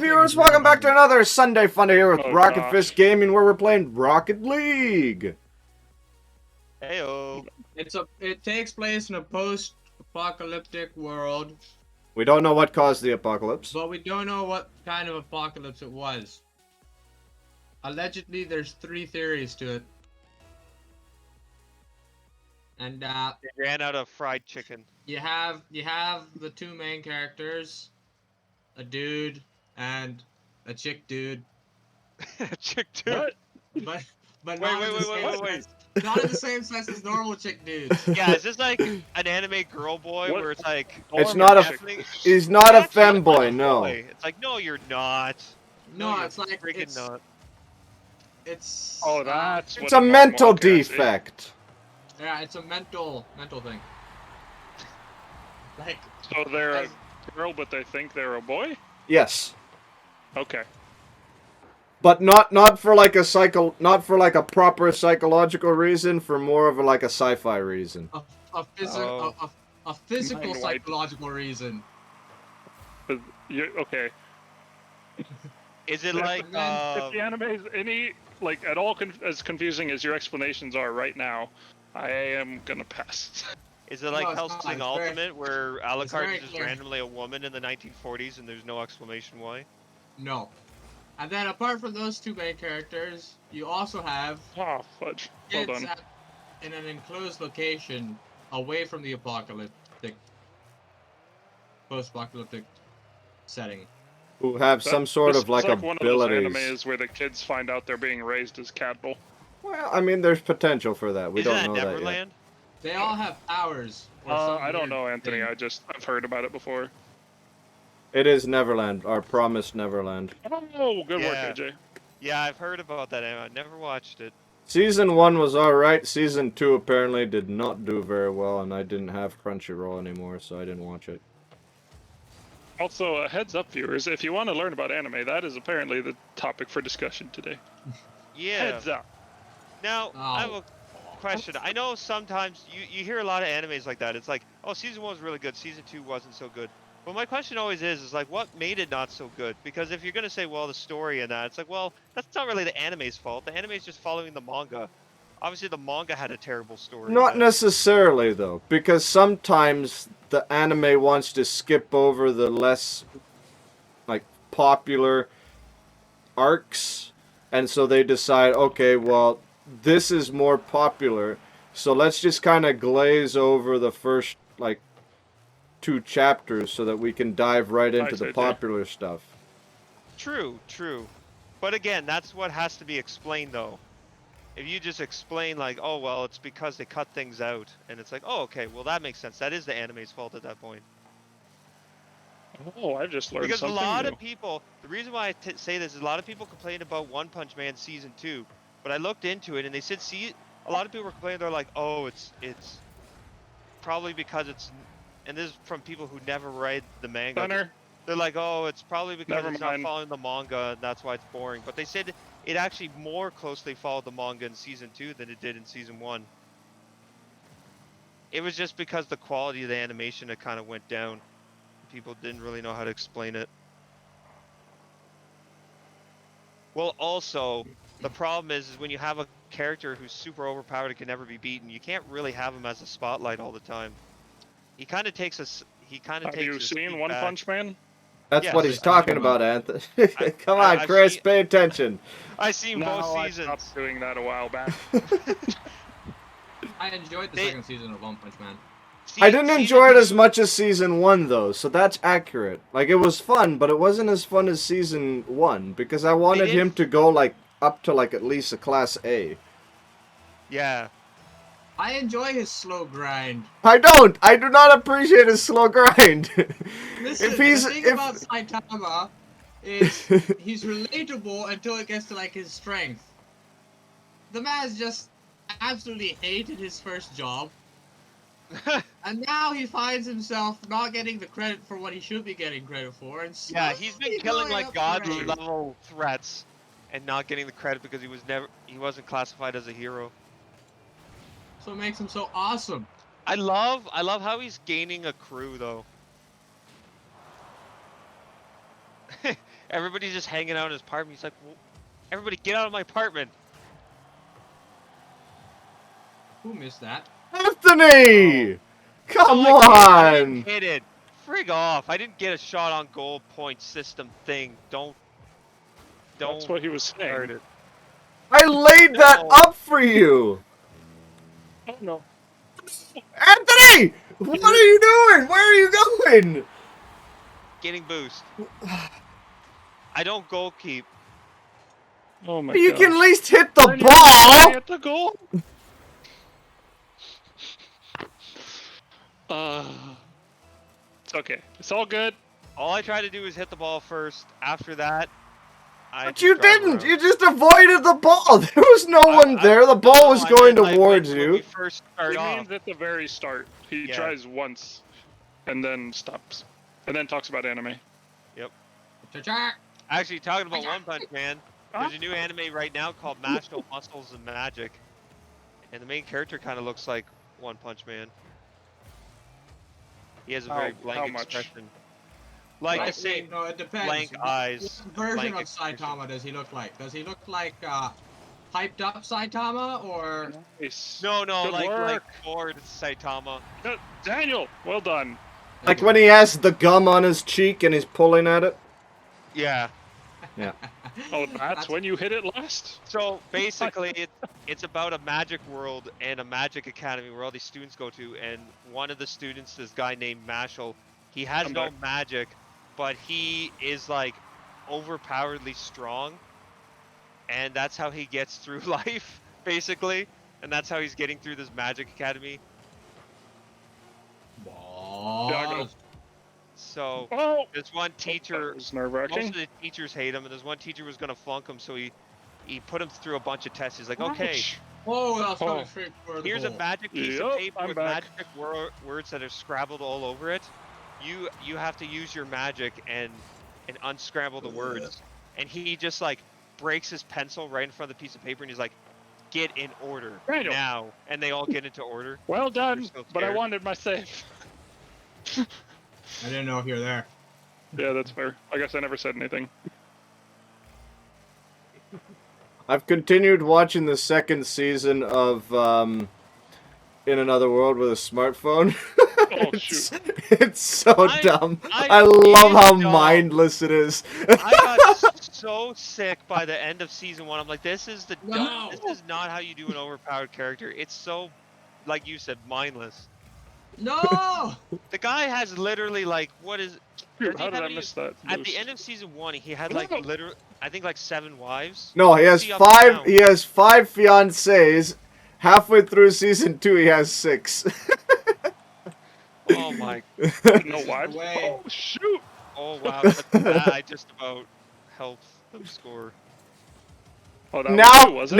viewers, welcome back to another Sunday Funday here with Oh, Rocket gosh. Fist Gaming, where we're playing Rocket League. Heyo. It takes place in a post-apocalyptic world, We don't know what caused the apocalypse. but we don't know what kind of apocalypse it was. Allegedly, there's 3 theories to it. And They ran out of fried chicken. you have the 2 main characters, a dude and a chick dude, Chick dude. What? but Wait, not wait, in the wait, same wait, wait, sense. Not in the same sense as normal chick dudes. Yeah, is this like an anime girl boy What? where it's like It's Normal not a. definitely- He's not a actually femboy, a no. boy. It's like, no, you're not. No, you're it's like freaking not. it's Oh, that's It's what a normal- mental okay, I see. defect. yeah, it's a mental thing. Like So they're a girl, but they think they're a boy? Yes, Okay. but not for like a proper psychological reason. For more of like a sci-fi reason. a physical Oh. a physical Mind wipe. psychological reason. But you okay. Is it If- like If the anime is any, like, at all as confusing as your explanations are right now, I am gonna pass. is it like No, it's not. Hellsing It's Ultimate very- where it's Alucard very is just clear. randomly a woman in the 1940s and there's no explanation why? No. And then apart from those 2 main characters, you also have Oh, fudge. Hold kids on. in an enclosed location away from the apocalyptic post-apocalyptic setting. Who have some sort This of like is one of those abilities. animes where the kids find out they're being raised as cattle. Well, I mean, there's potential for that. We Isn't don't that know that yet. Neverland? They all have powers. or some I don't weird know, Anthony. thing. I've heard about it before. It is Neverland, our promised Neverland. Oh, good Yeah. work, AJ. Yeah, I've heard about that anime. I never watched it. Season 1 was alright. Season 2 apparently did not do very well, and I didn't have Crunchyroll anymore, so I didn't watch it. Also, heads up, viewers, if you want to learn about anime, that is apparently the topic for discussion today. Yeah. Heads up. Now, I have Oh. a question. I know sometimes you hear a lot of animes like that. It's like, oh, season 1 was really good, season 2 wasn't so good. But my question always is like, what made it not so good? Because if you're gonna say, well, the story and that, it's like, well, that's not really the anime's fault. The anime's just following the manga. Obviously, the manga had a terrible story. Not but- necessarily, though, because sometimes the anime wants to skip over the less, like, popular arcs, and so they decide, okay, well, this is more popular, so let's just kind of glaze over the first, like, 2 chapters so that we can dive right into the see. popular stuff. True, true. But again, that's what has to be explained, though. If you just explain like, oh well, it's because they cut things out, and it's like, oh okay, well that makes sense. That is the anime's fault at that point. Oh, I just learned Because a something lot new. of people, the reason why I say this is a lot of people complain about One Punch Man season 2, but I looked into it and they said, see, a lot of people were complaining. They're like, oh, it's probably because it's, and this is from people who never read the manga. Connor, They're like, oh, it's probably because Never it's mind. not following the manga, and that's why it's boring. But they said it actually more closely followed the manga in season 2 than it did in season 1. It was just because the quality of the animation it kind of went down. People didn't really know how to explain it. Well, also, the problem is when you have a character who's super overpowered and can never be beaten, you can't really have him as a spotlight all the time. He kind of takes us. He kind of have takes. you his seen feet One back. Punch Man? That's Yes, what I he's see. talking about, Anthony. Come on, I've Chris, seen- pay attention. I seen both No, I seasons. stopped doing that a while back. I enjoyed the They- second season of One Punch Man. I didn't Season enjoy it as 2 much as season 1, though, so that's accurate. Like, it was fun, but it wasn't as fun as season 1, because I wanted did- him to go, like, up to, like, at least a class A. Yeah. I enjoy his slow grind. I don't! I do not appreciate his slow grind! Listen, If he's- the thing if- about Saitama is he's relatable until it gets to like his strength. The man's just absolutely hated his first job, and now he finds himself not getting the credit for what he should be getting credit for. And Yeah, he's been slowly killing going like up the godly ranks. level threats and not getting the credit because he wasn't classified as a hero. So it makes him so awesome. I love how he's gaining a crew though. Everybody's just hanging out in his apartment. He's like, well, everybody get out of my apartment. Who missed that? Anthony! Come Oh, I didn't on! hit it. Frig off. I didn't get a shot on goal point system thing. Don't That's what he was start saying. it. I laid that No. up for you! Oh no. Anthony! What are you doing? Where are you going? Getting boost. I don't goal keep. Oh my You god. can at least hit the Then you ball! At the goal. It's okay. It's all good. All I try to do is hit the ball first. After that, I But just you drive didn't! around. You just avoided the ball! There was no one there, the ball was I going meant towards when you. we first start He off. means at the very start. He Yeah. tries once, and then stops, and then talks about anime. Yep. Cha-cha! Actually, talking about One Punch Man, Huh? there's a new anime right now called Mashle Muscles and Magic, and the main character kind of looks like One Punch Man. He has a very How blank much? expression, like the Wait, same no, it depends. blank eyes. What version blank of expression. Saitama does he look like? Does he look like hyped up Saitama or? Nice. No, Good like work. bored Saitama. No, Daniel, well done. Like when he has the gum on his cheek and he's pulling at it. Yeah. Yeah. Oh, that's when you hit it last. So basically, it's about a magic world and a magic academy where all these students go to, and one of the students, this guy named Mashle, he has I'm no back. magic, but he is like overpoweredly strong, and that's how he gets through life, basically, and that's how he's getting through this magic academy. Balls. So Oh, there's one teacher. that was Most of nerve-wracking. the teachers hate him, and there's one teacher who was gonna flunk him, so he put him through a bunch of tests. He's like, okay, Ouch. Oh, that was coming Oh. straight for the here's a goal. magic piece Yup, of paper I'm with back. magic words that are scrabbled all over it. You have to use your magic and unscramble the words. And he just like breaks his pencil right in front of the piece of paper, and he's like, "Get in order Daniel. now!" And they all get into order. Well done, so but I scared. wanted my save. I didn't know if you were there. Yeah, that's fair. I guess I never said anything. I've continued watching the second season of In Another World with a smartphone. Oh, shoot. It's so I- dumb. I- I it love is how dumb. mindless it is. I got so sick by the end of season 1. I'm like, this is the No. this is not how you do an overpowered character. It's so, like you said, mindless. No! The guy has literally like what is? Shoot, Does he how did have I any- miss that? At the boost? end of season 1, he had like literally, I think like 7 wives. No, he has See up and five. down. He has 5 fiancées. Halfway through season 2, he has 6. Oh my! No wives. Away. Oh shoot! Oh wow! That I just about helped them score. Oh, that was you, was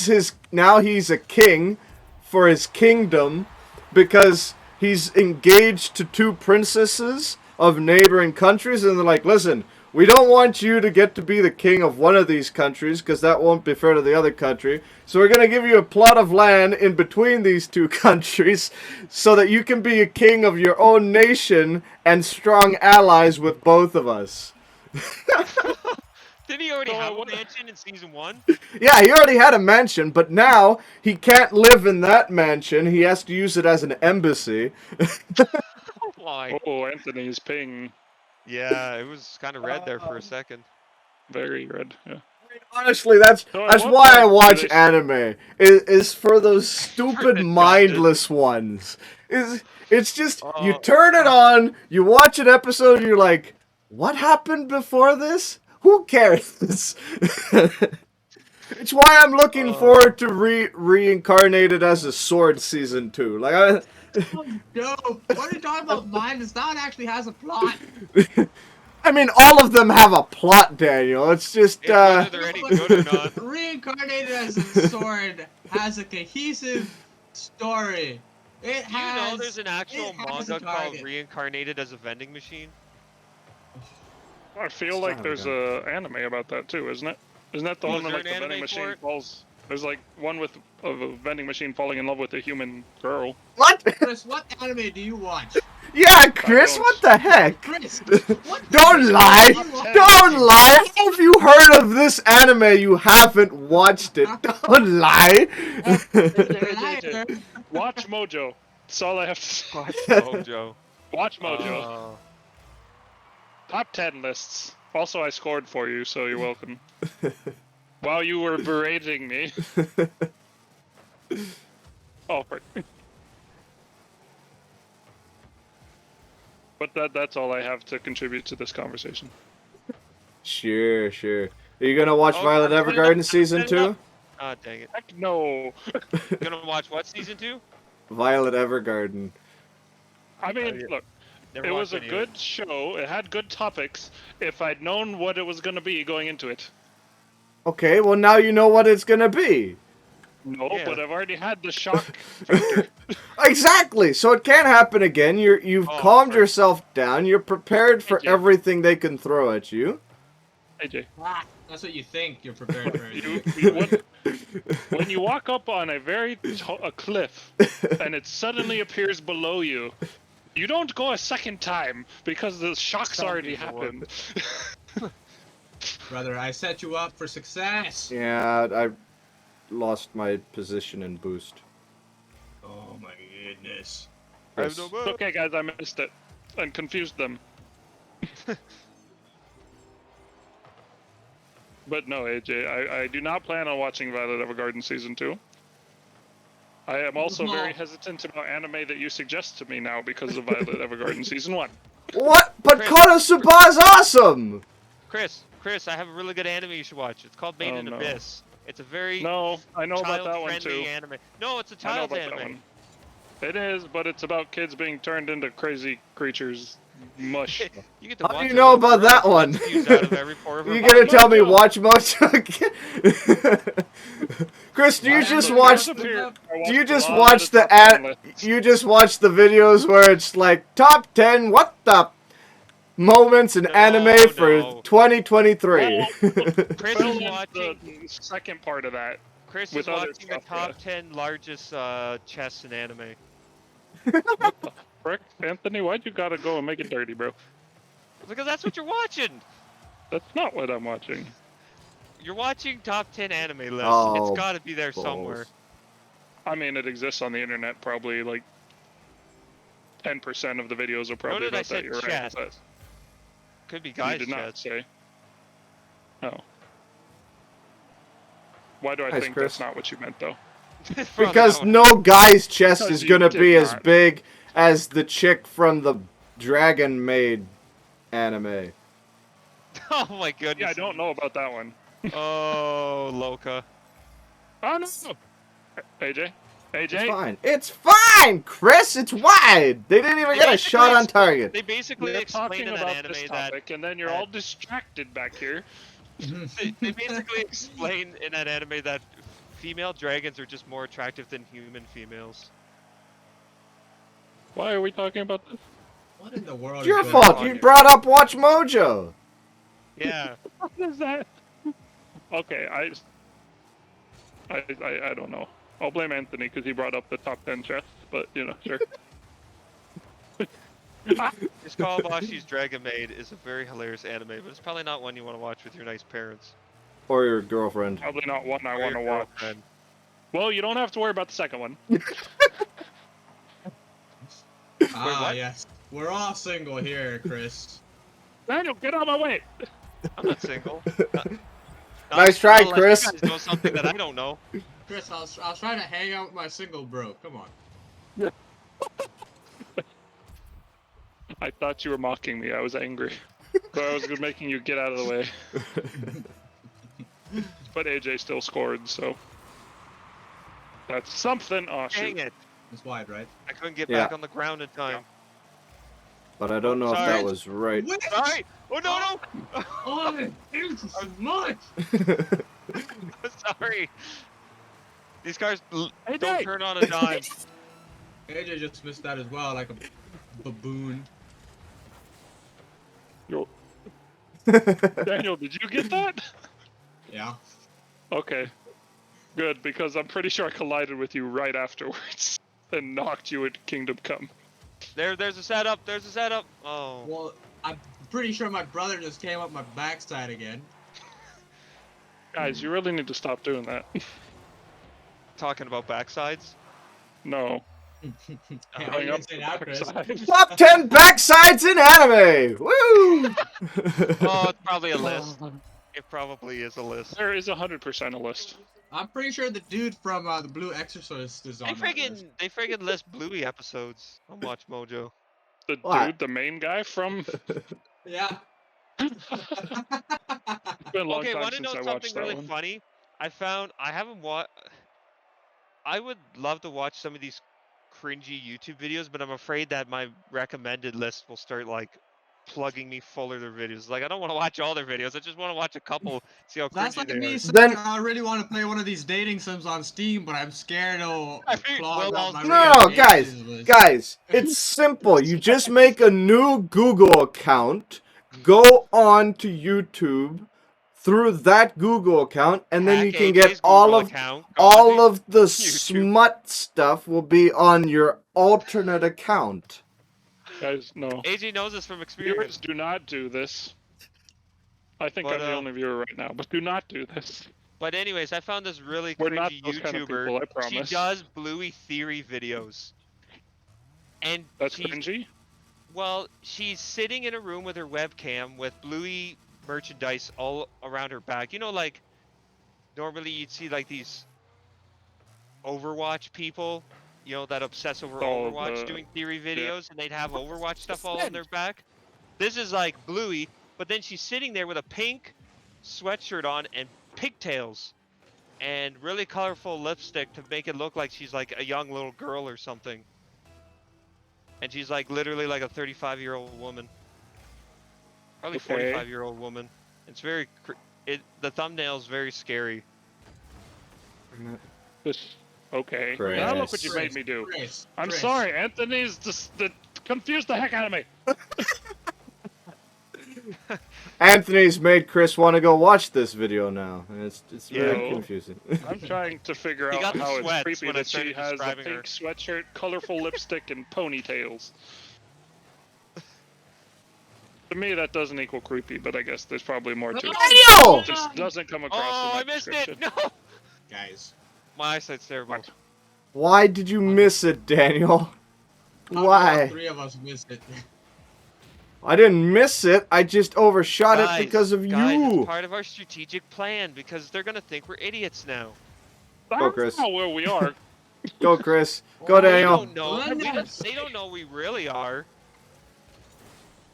it? Now he's a king for his kingdom because he's engaged to 2 princesses of neighboring countries, and they're like, listen, we don't want you to get to be the king of one of these countries because that won't be fair to the other country. So we're gonna give you a plot of land in between these 2 countries so that you can be a king of your own nation and strong allies with both of us. Did he already So I have a wonder- mansion in season 1? Yeah, he already had a mansion, but now he can't live in that mansion. He has to use it as an embassy. Oh my! Oh, Anthony's ping. Yeah, it was kind of red there for a second. Very red. Yeah. Honestly, that's So at what why I point do watch they- anime. Is for those stupid, the mindless ones. It's just you Oh. turn it on, you watch an episode, and you're like, what happened before this? Who cares? It's why I'm looking forward to reincarnated as a sword season 2. Like No! What are you talking about? Mindless? That one actually has a plot. I mean, all of them have a plot, Daniel. It's just It's whether they're any good or not. Reincarnated as a sword has a cohesive story. It Do you has. know there's an actual it has a manga called target. Reincarnated as a Vending Machine? I feel Son like of a there's a anime about that too, isn't it? Isn't that the Oh, one is where there like the an vending anime for machine it? falls? There's like one with of a vending machine falling in love with a human girl. what? Chris, what anime do you watch? Yeah, Chris, don't. what the heck? Chris, what Don't lie! Top 10 Don't lie! How have you heard of this anime? You haven't watched it. Don't lie! liar? Watch Mojo. That's all I have to say. Watch Mojo. Watch Mojo. Top 10 lists. Also, I scored for you, so you're welcome. While you were berating me. Oh, frick. But that's all I have to contribute to this conversation. Sure. Are you gonna watch Oh, Violet I'm putting it Evergarden up, season I'm putting it 2? Ah, dang it. Heck no. Gonna watch what, season 2? Violet Evergarden. I mean, yeah. look, Never it was watched a any of it. good show. It had good topics. If I'd known what it was going to be going into it. Okay, well now you know what it's gonna be. No, Yeah. but I've already had the shock factor. Exactly. So it can't happen again. You've Oh, calmed frick. yourself down. You're prepared for AJ. everything they can throw at you. AJ, Ah, that's what you think you're prepared for. when you walk up on a a cliff and it suddenly appears below you, you don't go a second time because the shock's Tell me already more. happened. Brother, I set you up for success. Yeah, I lost my position and boost. Oh my goodness. I have Chris. no It's move. okay, guys, I missed it and confused them. But no, AJ, I do not plan on watching Violet Evergarden Season 2. I am also very hesitant about anime that you suggest to me now because of Violet Evergarden Season 1. What? But Chris. Konosuba is awesome! Chris, I have a really good anime you should watch. It's called Made Oh, in no. Abyss. It's a very No, I know about that one child-friendly too. anime. No, it's a I know child's about that anime. one. It is, but it's about kids being turned into crazy creatures. Mush. You get to How do watch you a know little about girl that with one? blood spews out of every pore of her You body. gonna tell me Mojo. watch Mojo? Chris, do you Why just am I watch? looking Here, up? I Do you watched a just lot watch of the top 10 ad? lists. You just watch the videos where it's like top 10 what the moments in No, anime for no. 2023. Chris Fill is in watching. the second part of that. Chris with is other watching the stuff, top yeah. 10 largest chests in anime. Frick, Anthony, why'd you gotta go and make it dirty, bro? Because that's what you're watching. That's not what I'm watching. You're watching top 10 anime lists. Oh, It's got to be there somewhere. balls. I mean, it exists on the internet. Probably like 10% of the videos are probably Noted I about that. said You're right. chest. But Could be you guys' did not chests. say. Oh. Why do I Nice, think Chris. that's not what you meant, though? Probably Because not. no guy's chest Because is you gonna did be as not. big as the chick from the Dragon Maid anime. Oh my goodness. Yeah, I don't know about that one. Oh, Loka. Oh no! AJ? It's AJ? fine. It's fine, Chris. It's wide. They didn't even get a basically shot on ex- target. They basically We're explain talking in that about anime this that topic, and then you're all distracted back here. they basically explain in that anime that female dragons are just more attractive than human females. Why are we talking about this? What in the world? It's your is going fault. on You here? brought up Watch Mojo. Yeah. What is that? Okay, I don't know. I'll blame Anthony because he brought up the top 10 chests, but you know, sure. This Kawabashi's Dragon Maid is a very hilarious anime, but it's probably not one you want to watch with your nice parents. Or your girlfriend. Probably not one I Or want to your watch. girlfriend. Well, you don't have to worry about the second one. Ah, what? yes. We're all single here, Chris. Daniel, get out of my way! I'm not single. Nice try, I'll let Chris. You guys know something that I don't know. Chris, I was trying to hang out with my single bro. Come on. I thought you were mocking me. I was angry. So I was making you get out of the way. But AJ still scored, so. That's something. Oh, Dang shoot. it. It's wide, right? I couldn't get Yeah. back on the ground in time. But I don't know if Sorry. that was right. Wait! Sorry! Oh no, no! Oh, thank you so much! Sorry. These cars Hey, don't Dave. turn on a dime. AJ just missed that as well, like a baboon. Yo. Daniel, did you get that? Yeah. Okay. Good, because I'm pretty sure I collided with you right afterwards and knocked you at Kingdom Come. There's a setup. There's a setup. Oh. Well, I'm pretty sure my brother just came up my backside again. Guys, you really need to stop doing that. Talking about backsides. No. Hey, how Going you up gonna say the that, Chris? backside. Top 10 backsides in anime! Woo! Oh, it's probably a list. It probably is a list. There is 100% a list. I'm pretty sure the dude from the Blue Exorcist is They on that list. friggin' list Bluey episodes on Watch Mojo. The What? dude, the main guy from. Yeah. It's been a long Okay, time want to since know I something watched that really one. funny? I haven't watched. I would love to watch some of these cringy YouTube videos, but I'm afraid that my recommended list will start like plugging me full of their videos. Like I don't want to watch all their videos. I just want to watch a couple, see how That's cringy like they me are. saying Then- I really want to play one of these dating sims on Steam, but I'm scared it'll I figured clog Will up my also- No, guys, recommendations list. guys, it's simple. You just make a new Google account, go on to YouTube through that Google account, and then Hack you can AJ's get all Google of account, go on all to of the YouTube. smut stuff will be on your alternate account. Guys, no. AJ knows this from Viewers, experience. do not do this. I think But, I'm the only viewer right now, but do not do this. But anyways, I found this really We're not cringy those kind of YouTuber. people, I She promise. does Bluey theory videos, and That's she's cringy? well, she's sitting in a room with her webcam with Bluey merchandise all around her back. You know, like normally you'd see like these Overwatch people, you know, that obsess over Oh, Overwatch the- doing theory videos, and they'd have Overwatch stuff all on their back. This is like Bluey, but then she's sitting there with a pink sweatshirt on and pigtails and really colorful lipstick to make it look like she's like a young little girl or something. And she's like literally like a 35-year-old woman. Probably Okay. 45-year-old woman. It's very the thumbnail's very scary. This, okay. Chris. Now look what you made me do. Chris, I'm Chris. sorry, Anthony's just confused the heck out of me. Anthony's made Chris want to go watch this video now, and it's Yeah. very confusing. I'm trying to figure He out got the how it's sweats creepy when I that she started has a describing pink her. sweatshirt, colorful lipstick, and ponytails. To me, that doesn't equal creepy, but I guess there's probably more to it. Daniel! It just doesn't come across Oh, in I that missed description. it! No! Guys. My eyesight's terrible. What? Why did you miss it, Daniel? All Why? three of us missed it. I didn't miss it. I just overshot Guys, it because of guys, you. it's part of our strategic plan because they're gonna think we're idiots now. Go, Chris. That's not where we are. Go, Chris. Go, Oh, They Daniel. don't know. They don't know we really are.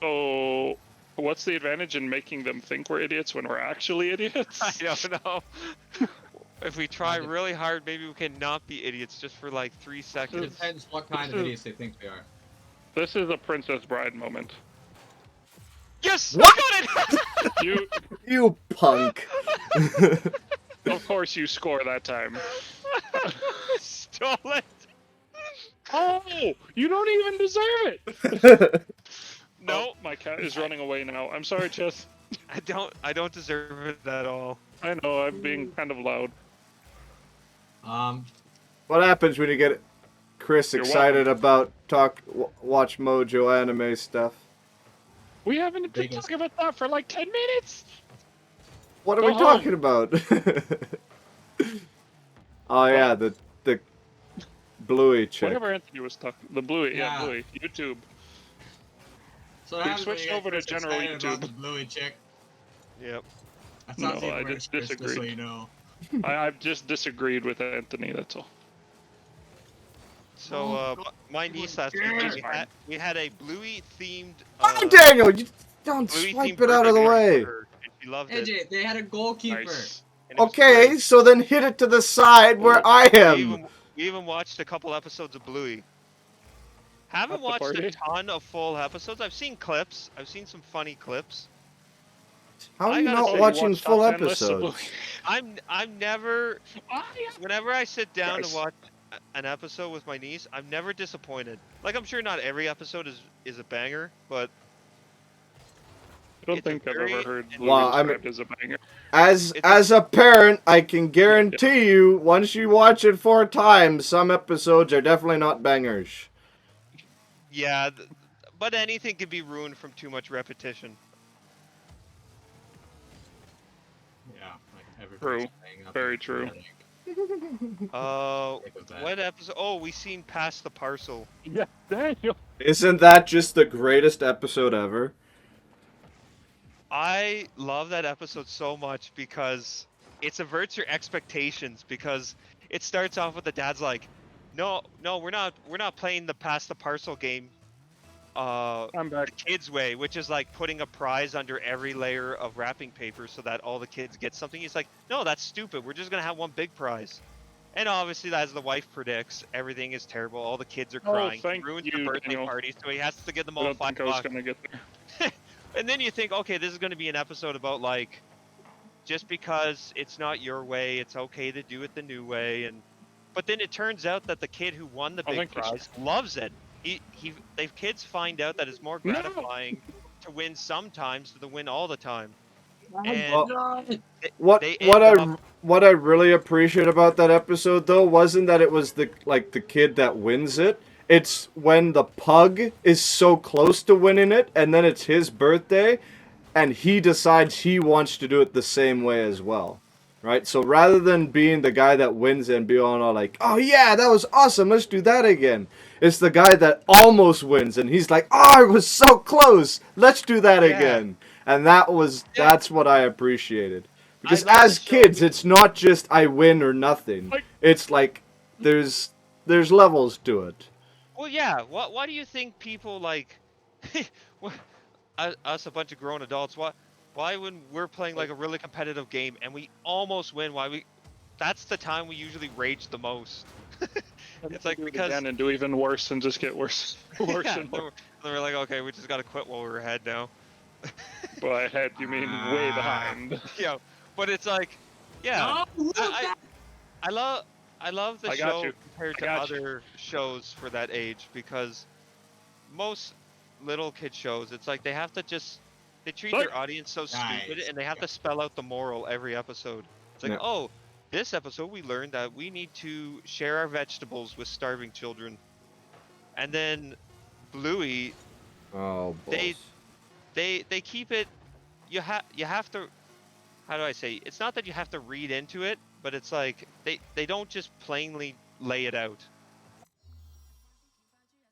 So, what's the advantage in making them think we're idiots when we're actually idiots? I don't know. If we try really hard, maybe we can not be idiots just for like 3 It seconds. depends what kind of idiots they think they are. This is a Princess Bride moment. Yes! What? I got it! You, You punk. of course, you score that time. Stole it. Oh, you don't even deserve it. No, Oh, my cat is running away now. I'm sorry, Chess. I don't deserve it at all. I know I'm being kind of loud. What happens when you get Chris You're excited about watch Mojo anime stuff? We haven't been Biggest. talking about that for like 10 minutes. What are Go we home. talking about? Oh yeah, the Bluey chick. Whatever Anthony was talking. The Bluey, yeah, Yeah. Bluey. YouTube. So We what happens when switched you get over to Chris general excited about YouTube. the Bluey chick? Yep. That No, sounds even I worse, just Chris, just so disagreed. you know. I've just disagreed with Anthony. That's all. So, Oh, my niece last week, yeah. we had a Bluey themed. Oh, Daniel, you don't Bluey swipe themed it out of the birthday party way. for her, and she loved it. AJ, they had a goalkeeper. Nice. and it was Okay, great. so then hit it to the side where I We am. even watched a couple episodes of Bluey. At Haven't the watched a party? ton of full episodes. I've seen clips. I've seen some funny clips. How are I you gotta not say, watching watch full top 10 lists of episodes? I'm never. Ah, yeah. Whenever I sit down Guys. to watch an episode with my niece, I'm never disappointed. Like I'm sure not every episode is a banger, but I don't It's a think I've very- ever heard it's- Bluey Well, I'm- described as a banger. As It's a- as a parent, I can guarantee you, once you watch it 4 times, some episodes are definitely not bangers. Yeah, but anything can be ruined from too much repetition. Yeah, like everybody's True. playing up Very in true. Reddit. Take a bet. What episode? Oh, we seen Past the Parcel. Yeah, Daniel. Isn't that just the greatest episode ever? I love that episode so much because it subverts your expectations because it starts off with the dad's like, no, we're not playing the Pass the Parcel game I'm back. the kids way, which is like putting a prize under every layer of wrapping paper so that all the kids get something. He's like, no, that's stupid. We're just gonna have one big prize. And obviously, as the wife predicts, everything is terrible. All the kids are Oh, crying. He thank ruins the you, birthday Daniel. party, so he has to give them I all don't $5. think I was gonna get there. And then you think, okay, this is going to be an episode about like, just because it's not your way, it's okay to do it the new way. But then it turns out that the kid who won the I big think it's- prize loves it. They kids find out that it's more No! gratifying to win sometimes than to win all the time. Well, And What they what end I up- what I really appreciate about that episode though wasn't that it was the kid that wins it. It's when the pug is so close to winning it, and then it's his birthday, and he decides he wants to do it the same way as well. Right? So rather than being the guy that wins it and be all like, oh yeah, that was awesome, let's do that again. It's the guy that almost wins, and he's like, oh, I was so close, let's do that Yeah. again. And that's what I appreciated. Because love as the show. kids, it's not just I win or nothing. Like- It's like there's levels to it. Well, yeah. Why do you think people like us, a bunch of grown adults? Why when we're playing like a really competitive game and we almost win? That's the time we usually rage the most. It's like do it because again and do even worse and just get worse, worse yeah, and worse. then we're like, okay, we just gotta quit while we're ahead now. By ahead, you mean way behind. Yeah, but it's like, yeah, No, look I love the I got show you. compared I to got you. other shows for that age because most little kid shows, it's like they have to they treat But- their audience so stupid Guys, and they have to spell out the moral every episode. It's like, Yeah. oh, this episode we learned that we need to share our vegetables with starving children. And then Bluey, Oh, They- balls. they keep it, you have to, how do I say, it's not that you have to read into it, but it's like they don't just plainly lay it out.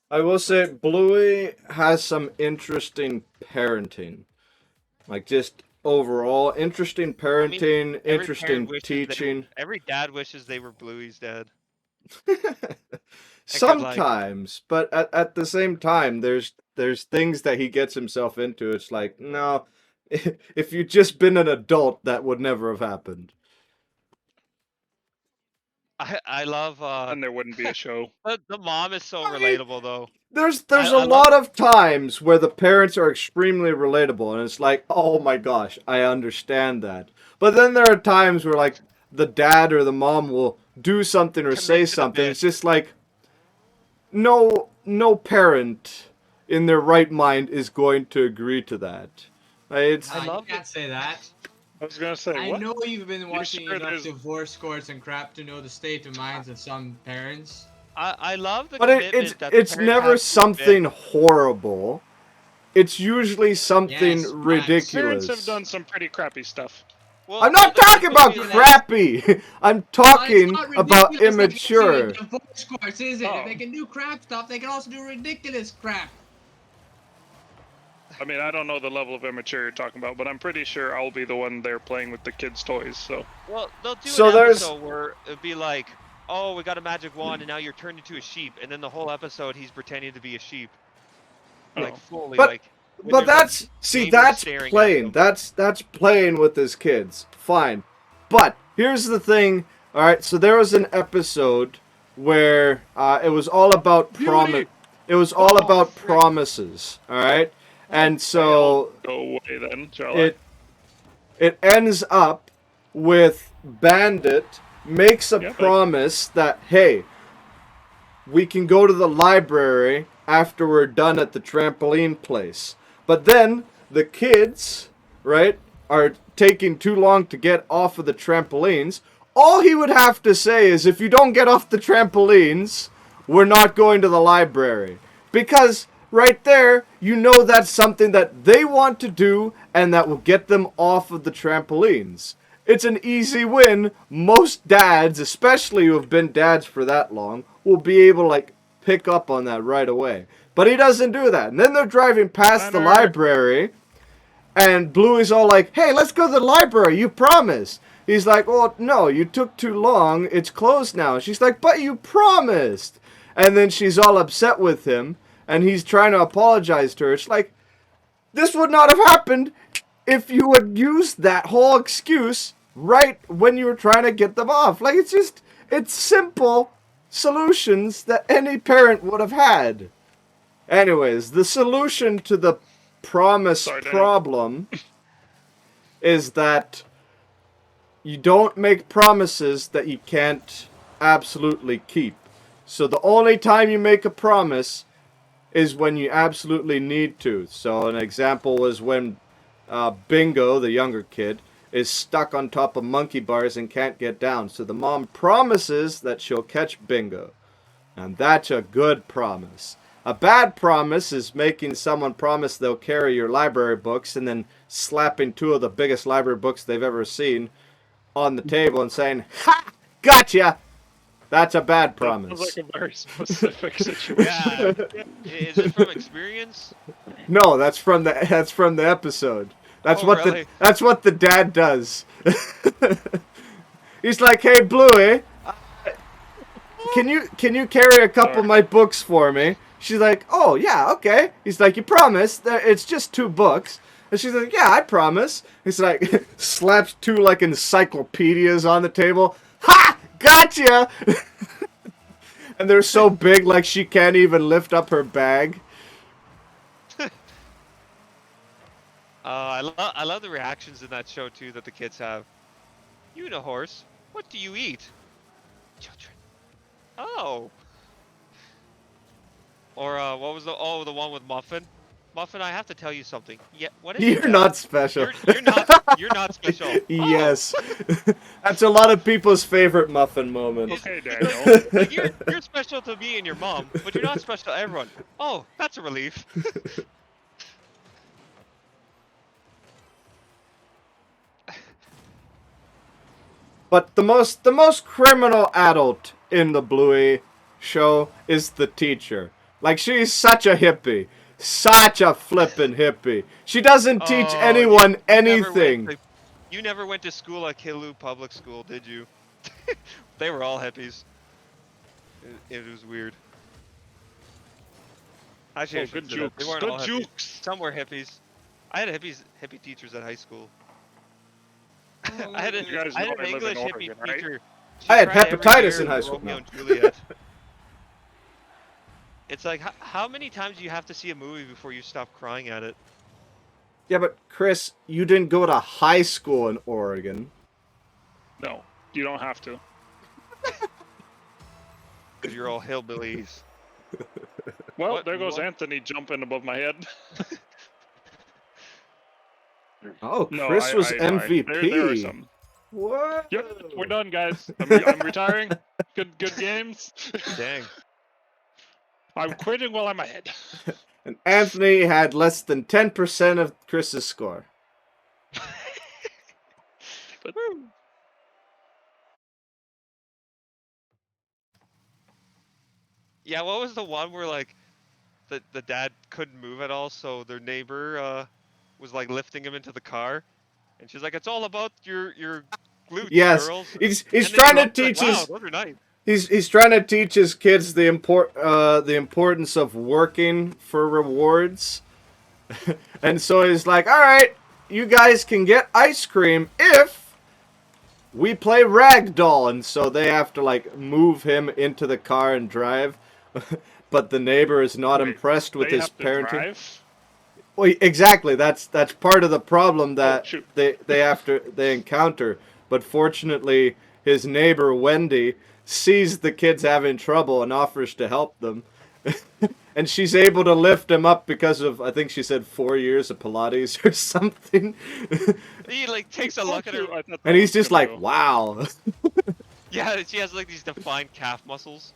I will say Bluey has some interesting parenting. Like just overall interesting parenting, Every interesting parent wishes teaching. every dad wishes they were Bluey's dad. Sometimes, but at the same time, there's things that he gets himself into. It's like, no, if you'd just been an adult, that would never have happened. I love And there wouldn't be a show. the mom is so I mean, relatable though. There's I a love- lot of times where the parents are extremely relatable, and it's like, oh my gosh, I understand that. But then there are times where like the dad or the mom will do something or Commit say to the something. bit. It's just like no parent in their right mind is going to agree to that. It's I love you can't say that. I was gonna say, I what? know you've been watching sure enough there's- divorce courts and crap to know the state of minds of some parents. I love the but commitment that the it's parents never have to admit. something horrible. It's usually something Yes, Max. ridiculous. Parents have done some pretty crappy stuff. Well, I'm not the talking about commitment- crappy. I'm talking It's not about ridiculous that they see immature. in divorce courts, is it? Oh. If they can do crap stuff, they can also do ridiculous crap. I mean, I don't know the level of immature you're talking about, but I'm pretty sure I'll be the one there playing with the kids' toys. So Well, they'll do So an there's- episode where it'd be like, oh, we got a magic wand and now you're turned into a sheep, and then the whole episode he's pretending to be a sheep, like Oh. fully, But- like. when But there's, like, that's see, neighbors that's staring at playing. them. That's playing with his kids. Fine. But here's the thing. All right. So there was an episode where it was all about promise. Beauty. It was all Oh, about frick. promises. All right. And so go away then, shall I? it ends up with Bandit makes a Yeah, but- promise that, hey, we can go to the library after we're done at the trampoline place. But then the kids, right, are taking too long to get off of the trampolines. All he would have to say is, if you don't get off the trampolines, we're not going to the library. Because right there, you know that's something that they want to do and that will get them off of the trampolines. It's an easy win. Most dads, especially who have been dads for that long, will be able to like pick up on that right away. But he doesn't do that. And then they're driving past the library, and Bluey's all like, "Hey, let's go to the library. You promised." He's like, "Well, no, you took too long. It's closed now." And she's like, "But you promised." And then she's all upset with him, and he's trying to apologize to her. It's like, this would not have happened if you had used that whole excuse right when you were trying to get them off. Like, it's simple solutions that any parent would have had. Anyways, the solution to the promise problem is that you don't make promises that you can't absolutely keep. So the only time you make a promise is when you absolutely need to. So an example was when Bingo, the younger kid, is stuck on top of monkey bars and can't get down. So the mom promises that she'll catch Bingo. And that's a good promise. A bad promise is making someone promise they'll carry your library books and then slapping two of the biggest library books they've ever seen on the table and saying, "Ha! Gotcha!" That's a bad promise. That sounds like a very specific situation. Yeah. Is it from experience? No, that's from the episode. That's really? That's what the dad does. He's like, "Hey, Bluey, can you carry a couple of my books for me?" She's like, "Oh yeah, okay." He's like, "You promised? It's just 2 books." And she's like, "Yeah, I promise." He's like, slaps 2 like encyclopedias on the table. "Ha! Gotcha!" And they're so big, like she can't even lift up her bag. I love the reactions in that show too that the kids have. Unihorse, what do you eat? Children. Oh. Or what was the one with Muffin? Muffin, I have to tell you something. Yeah, what is it? You're not special. You're not special. Yes. That's a lot of people's favorite Muffin moment. Okay, Daniel. Like you're special to me and your mom, but you're not special to everyone. Oh, that's a relief. But the most criminal adult in the Bluey show is the teacher. Like, she's such a hippie. Such a flippin' hippie. She doesn't teach anyone anything. You never went to school at Kilu Public School, did you? They were all hippies. It was weird. Actually, good they jokes. weren't Good all hippies. jokes. Some were hippies. I had hippie teachers at high school. I had an You guys know I live in English hippie Oregon, right? teacher. I had She cried every hepatitis year in high school. Romeo and Juliet. It's like, how many times do you have to see a movie before you stop crying at it? Yeah, but Chris, you didn't go to high school in Oregon. No, you don't have to. Because you're all hillbillies. Well, What? there goes Anthony jumping above my head. Oh, No, Chris was I lied. MVP. There are some. What? Yep, we're done, guys. I'm retiring. Good games. Dang. I'm quitting while I'm ahead. And Anthony had less than 10% of Chris's score. But Yeah, what was the one where like the dad couldn't move at all, so their neighbor was like lifting him into the car, and she's like, "It's all about your glutes, Yes, girls." he's And trying to then teach wow, his those are nice. he's trying to teach his kids the importance of working for rewards. And so he's like, "All right, you guys can get ice cream if we play ragdoll." And so they have to like move him into the car and drive. But the neighbor is not Wait, impressed with they his have to parenting. drive? Well, exactly. That's part of the problem that shoot. they encounter. But fortunately, his neighbor Wendy sees the kids having trouble and offers to help them. And she's able to lift him up because of, I think she said, 4 years of Pilates or something. He like takes a look at her. I thought that And he's was just gonna like, go. "Wow." Yeah, she has like these defined calf muscles.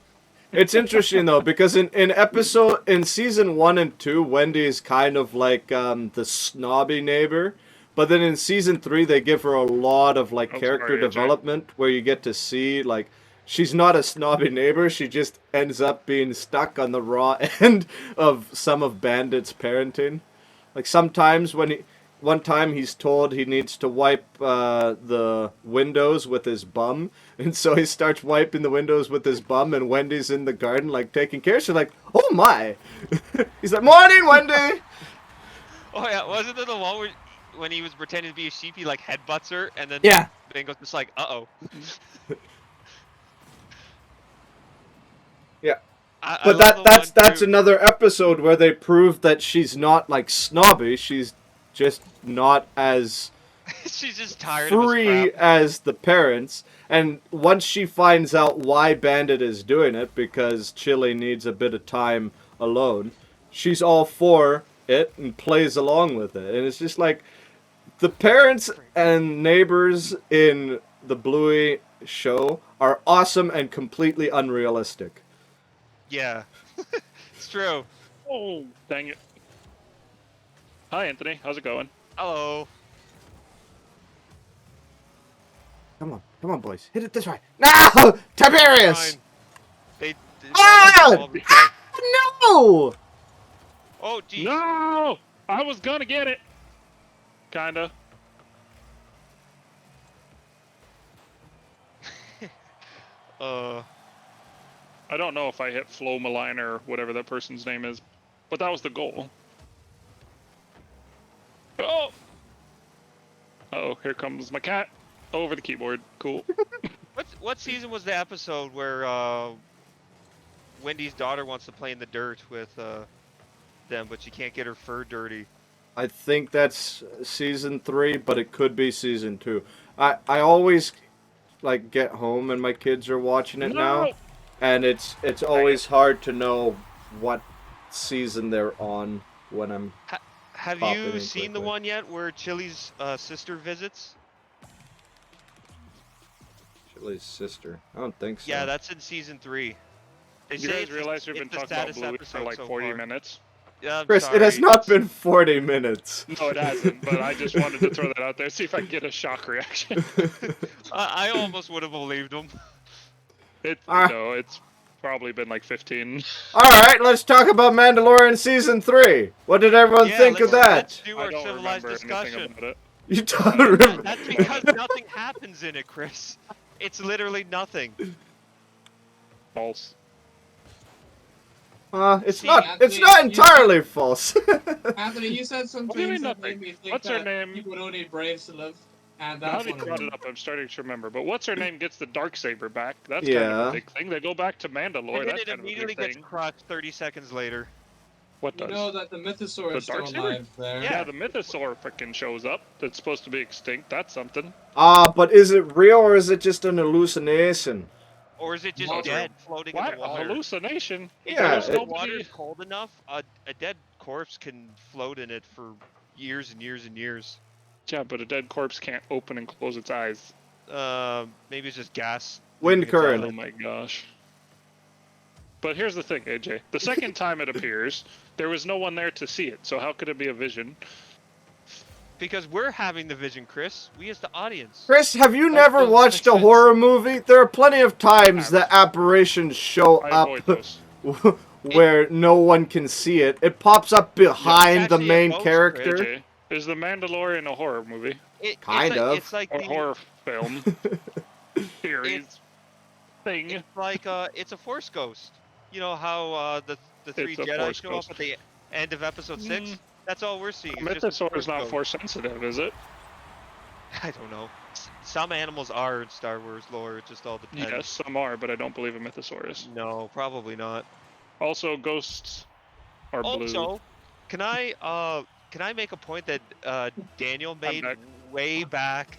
It's interesting though because in season 1 and 2, Wendy is kind of like the snobby neighbor, but then in season 3 they give her a lot of like Oh, character sorry, AJ. development where you get to see like she's not a snobby neighbor. She just ends up being stuck on the raw end of some of Bandit's parenting. Like sometimes one time he's told he needs to wipe the windows with his bum, and so he starts wiping the windows with his bum, and Wendy's in the garden like taking care. She's like, "Oh my!" He's like, "Morning, Wendy." Oh yeah, wasn't there the one where when he was pretending to be a sheep, he like headbutts her, and then Yeah. Bingo's just like, "Uh-oh." Yeah, I but love the that's one too. another episode where they prove that she's not like snobby. She's just not as She's just tired of his free crap. as the parents. And once she finds out why Bandit is doing it, because Chili needs a bit of time alone, she's all for it and plays along with it. And it's just like the parents and neighbors in the Bluey show are awesome and completely unrealistic. Yeah, it's true. Oh, dang it. Hi, Anthony. How's it going? Hello. Come on, boys. Hit it this way. No! Tiberius! Fine. They Ah! all because- No! Oh, geez. No! I was gonna get it. Kinda. I don't know if I hit Flo Malign or whatever that person's name is, but that was the goal. Oh! Uh-oh, here comes my cat over the keyboard. Cool. What season was the episode where Wendy's daughter wants to play in the dirt with them, but she can't get her fur dirty? I think that's season 3, but it could be season 2. I always like get home and my kids are watching it now, No! and it's always hard to know what season they're on when I'm Have popping you in seen the quickly. one yet where Chili's sister visits? Chili's sister. I don't think so. Yeah, that's in season 3. They You say guys it's realize we've been it's the talking about saddest Bluey for episode like so 40 far. minutes? Yeah, I'm Chris, sorry. it has not It's- been 40 minutes. No, it hasn't, but I just wanted to throw that out there, see if I can get a shock reaction. I almost would have believed him. No, it's probably been like 15. Alright, let's talk about Mandalorian season 3. What did everyone Yeah, think of let's that? do I our don't civilized remember discussion. anything about it. You don't That- remember. That's because nothing happens in it, Chris. It's literally nothing. False. It's See, not. It's Anthony, not entirely false. Anthony, you said some What do you things mean that nothing? made me think What's her that name? people don't need braves to live, and Now that's that you one of brought them. it up, I'm starting to remember. But what's her name gets the Darksaber back? That's kind Yeah. of a big thing. They go back to Mandalore. And then That's it kind of a immediately big gets thing. crushed 30 seconds later. What You does? know that the mythosaur is The still Darksaber? alive there. Yeah, the Mythosaur freaking shows up. That's supposed to be extinct. That's something. But is it real or is it just an hallucination? Or is it just What? dead floating in What? the A water? hallucination? If Yeah, the it- water is cold enough, a dead corpse can float in it for years and years and years. Yeah, but a dead corpse can't open and close its eyes. Maybe it's just gas. Wind leaving its current. Oh eyelid. my gosh. But here's the thing, AJ. The second time it appears, there was no one there to see it. So how could it be a vision? Because we're having the vision, Chris. We as the audience. Chris, have you That never doesn't watched make a sense. horror movie? There are plenty of times have. that apparitions show I up avoid those. where no one can see it. It pops up behind the actually a main ghost, character. AJ, is The Mandalorian a horror movie Kind of. It's like or the, horror film series thing? It's like it's a Force ghost. You know how the three It's a Jedi Force show ghost. up at the end of episode 6? Mm. That's all we're seeing. It's just a Mythosaur is not ghost. force sensitive, is it? I don't know. Some animals are in Star Wars lore. It just all depends. Yes, some are, but I don't believe a Mythosaur is. No, probably not. Also, ghosts are blue. Also, can I make a point that Daniel made back. way back?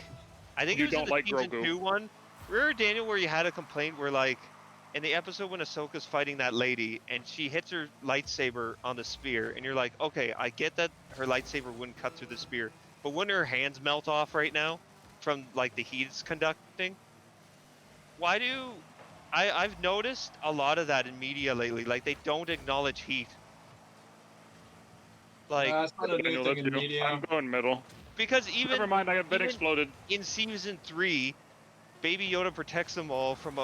I think You it was in don't the like season Grogu. 2 one. Remember Daniel, where you had a complaint where like in the episode when Ahsoka's fighting that lady and she hits her lightsaber on the spear, and you're like, okay, I get that her lightsaber wouldn't cut through the spear, but wouldn't her hands melt off right now from like the heat it's conducting? Why do I've noticed a lot of that in media lately. Like they don't acknowledge heat. Like That's not a new Daniel, thing that's in you. media. I'm going middle. because even Never mind, I have been even exploded. in season 3, Baby Yoda protects them all from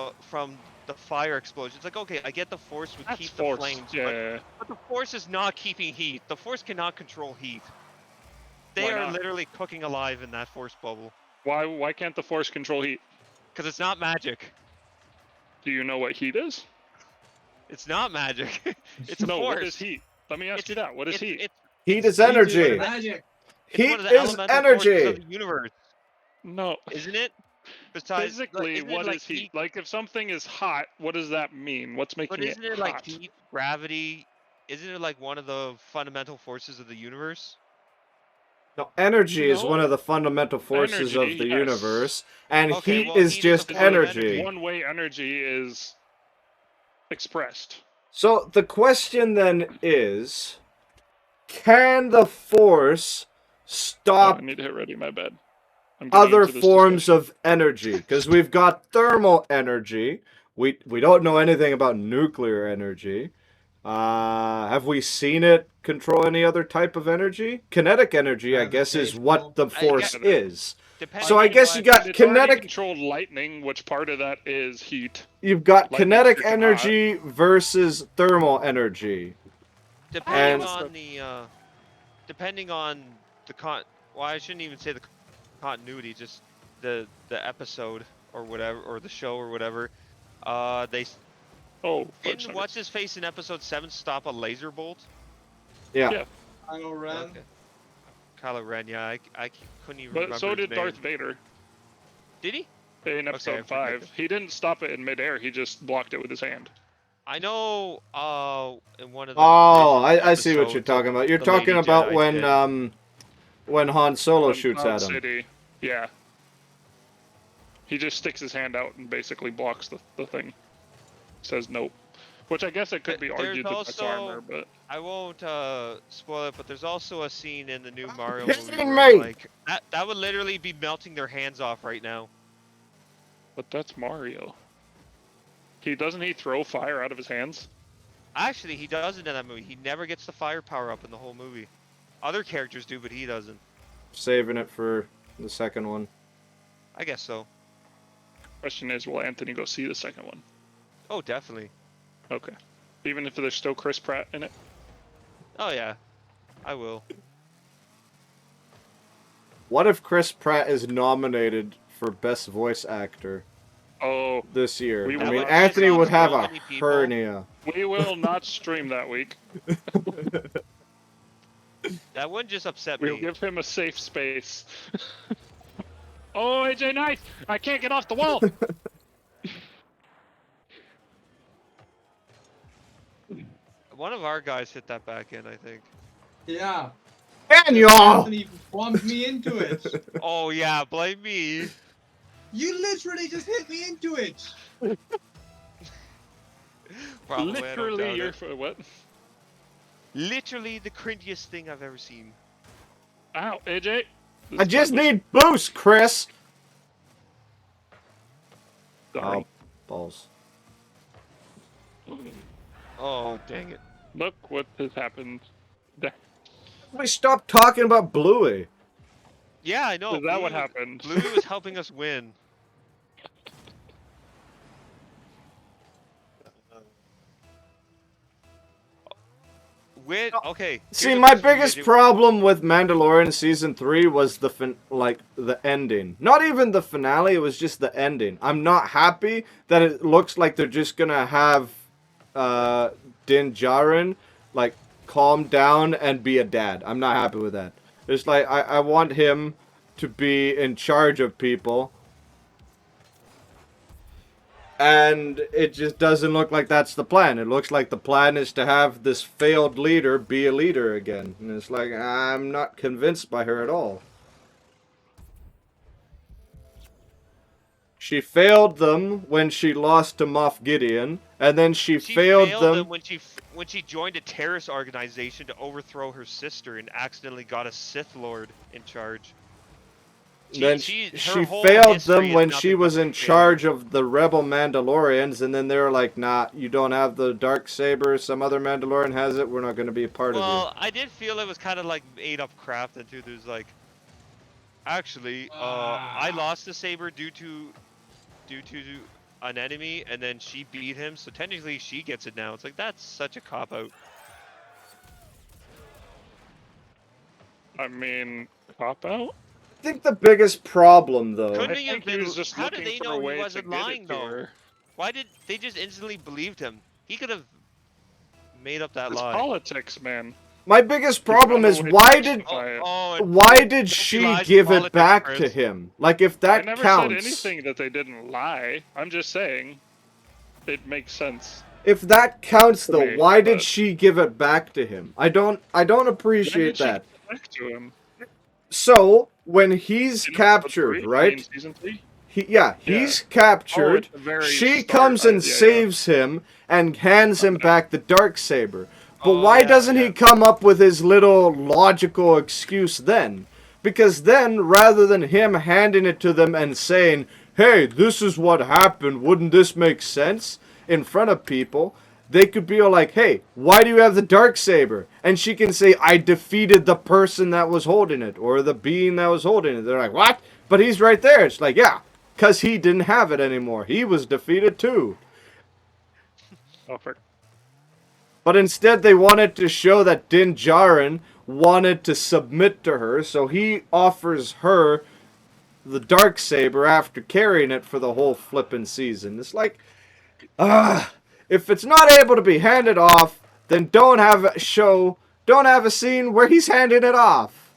the fire explosion. It's like, okay, I get the Force would That's keep the forced. flames, Yeah. but the Force is not keeping heat. The Force cannot control heat. They Why are not? literally cooking alive in that Force bubble Why can't the Force control heat? because it's not magic. Do you know what heat is? It's not magic. It's a No, Force. what is heat? Let me ask It's you that. What is it's heat? it's Heat it's is Heat is energy. magic. it's one Heat of the is elemental forces of energy. the universe, No. isn't it? Besides, Physically, isn't it what like is heat? heat? Like if something is hot, what does that mean? What's But making it isn't it like hot? heat, gravity? Isn't it like one of the fundamental forces of the universe? No, energy is one No. of the fundamental forces of Energy, the yes. universe, and Okay, heat Heat well, is heat is a just is form of energy. energy. one way energy is expressed. So the question then is, can the Force Oh, I stop need to hit ready, my bad. I'm getting other into this forms discussion. of energy? Because we've got thermal energy. We don't know anything about nuclear energy. Have we seen it control any other type of energy? Kinetic energy, I guess, is what Gravitational. the Force guess- is. Depending So I on guess you what. got It's already kinetic. controlled lightning, which part of that is heat. You've got Lightning's kinetic freaking hot. energy versus thermal energy. Depending And on the depending on the well, I shouldn't even say the continuity, just the episode or whatever, or the show or whatever. They Oh, fudge didn't what's nuggets. his face in episode 7 stop a laser bolt? yeah, Yeah, Kylo Ren. Okay, Kylo Ren. Yeah, I couldn't even but remember so his did name. Darth Vader Did he? in Okay, I episode forget 5. He didn't stop it in midair, he just blocked it with his hand. I know. In one of the oh, Visions I see what you're episodes, talking about. You're the talking Lady about Jedi did. when Han Solo On shoots Cloud at him. City, yeah. He just sticks his hand out and basically blocks the thing. Says nope. Which I guess it could be There's argued that that's armor, also, but I won't spoil it, but there's also a scene in the new Mario kidding movie where I'm me? like, that would literally be melting their hands off right now. that's Mario. Doesn't he throw fire out of his hands? Actually, he doesn't in that movie. He never gets the fire power up in the whole movie. Other characters do, but he doesn't. Saving it for the second one. I guess so. Question is, will Anthony go see the second one? Oh, definitely. Okay. Even if there's still Chris Pratt in it? Oh yeah, I will. What if Chris Pratt is nominated for Best Voice Actor Oh, this year? We I will mean, not Anthony piss off would have so a many people. hernia. we will not stream that week. That wouldn't just upset We'll me. give him a safe space. Oh, AJ Knight! I can't get off the wall! One of our guys hit that back in, I think. Yeah. Daniel! Anthony bumped me into it. Oh yeah, blame me. You literally just hit me into it. Probably, I don't Literally, doubt you're it. what? Literally the cringiest thing I've ever seen. Ow, AJ! I just need boost, Chris! Darn. Oh, balls. Oh, dang it. Look what has happened. We stopped talking about Bluey. Yeah, I know. Is that what Bluey happened? Bluey was helping us win. Okay. See, here's a my question for you, biggest AJ. problem with Mandalorian season 3 was the ending. Not even the finale, it was just the ending. I'm not happy that it looks like they're just gonna have Din Djarin like calm down and be a dad. I'm not happy with that. It's like I want him to be in charge of people. And it just doesn't look like that's the plan. It looks like the plan is to have this failed leader be a leader again. And it's like, I'm not convinced by her at all. She failed them when she lost to Moff Gideon. And then she failed them when she joined a terrorist organization to overthrow her sister and accidentally got a Sith Lord in charge. Then Her she whole failed history them is when nothing she was but in failure. charge of the rebel Mandalorians, and then they were like, nah, you don't have the dark saber, some other Mandalorian has it, we're not going to be a part of you. Well, I did feel it was kind of like made up crap then too. There's like, actually, I lost the saber due to an enemy, and then she beat him, so technically she gets it now. It's like, that's such a cop out. I mean, cop out. I think the biggest problem, though, Couldn't I he have think he been? was just How did looking they for a know he way to wasn't get lying it to though? her. Why did they just instantly believed him? He could have made up that It's lie. politics, man. my biggest People problem don't is know way to why did justify it. And why did don't be she lies in give it politics, back to Chris. him? Like, if I that never counts. said anything that they didn't lie. I'm just saying it makes sense. If that counts, To though, me, why did but- she give it back to him? I don't When appreciate did she that. get back to him? So when he's In episode captured, 3? right? You mean season 3? He's Yeah. captured. at the very She start, comes and yeah. saves him and hands him Okay. back the darksaber. But Oh, why yeah, doesn't yeah. he come up with his little logical excuse then? Because then, rather than him handing it to them and saying, "Hey, this is what happened. Wouldn't this make sense?" in front of people, they could be all like, "Hey, why do you have the darksaber?" And she can say, "I defeated the person that was holding it, or the being that was holding it." They're like, "What?" But he's right there. It's like, yeah, because he didn't have it anymore. He was defeated too. Oh, for But instead, they wanted to show that Din Djarin wanted to submit to her, so he offers her the darksaber after carrying it for the whole flippin' season. It's like, if it's not able to be handed off, then don't have a scene where he's handing it off.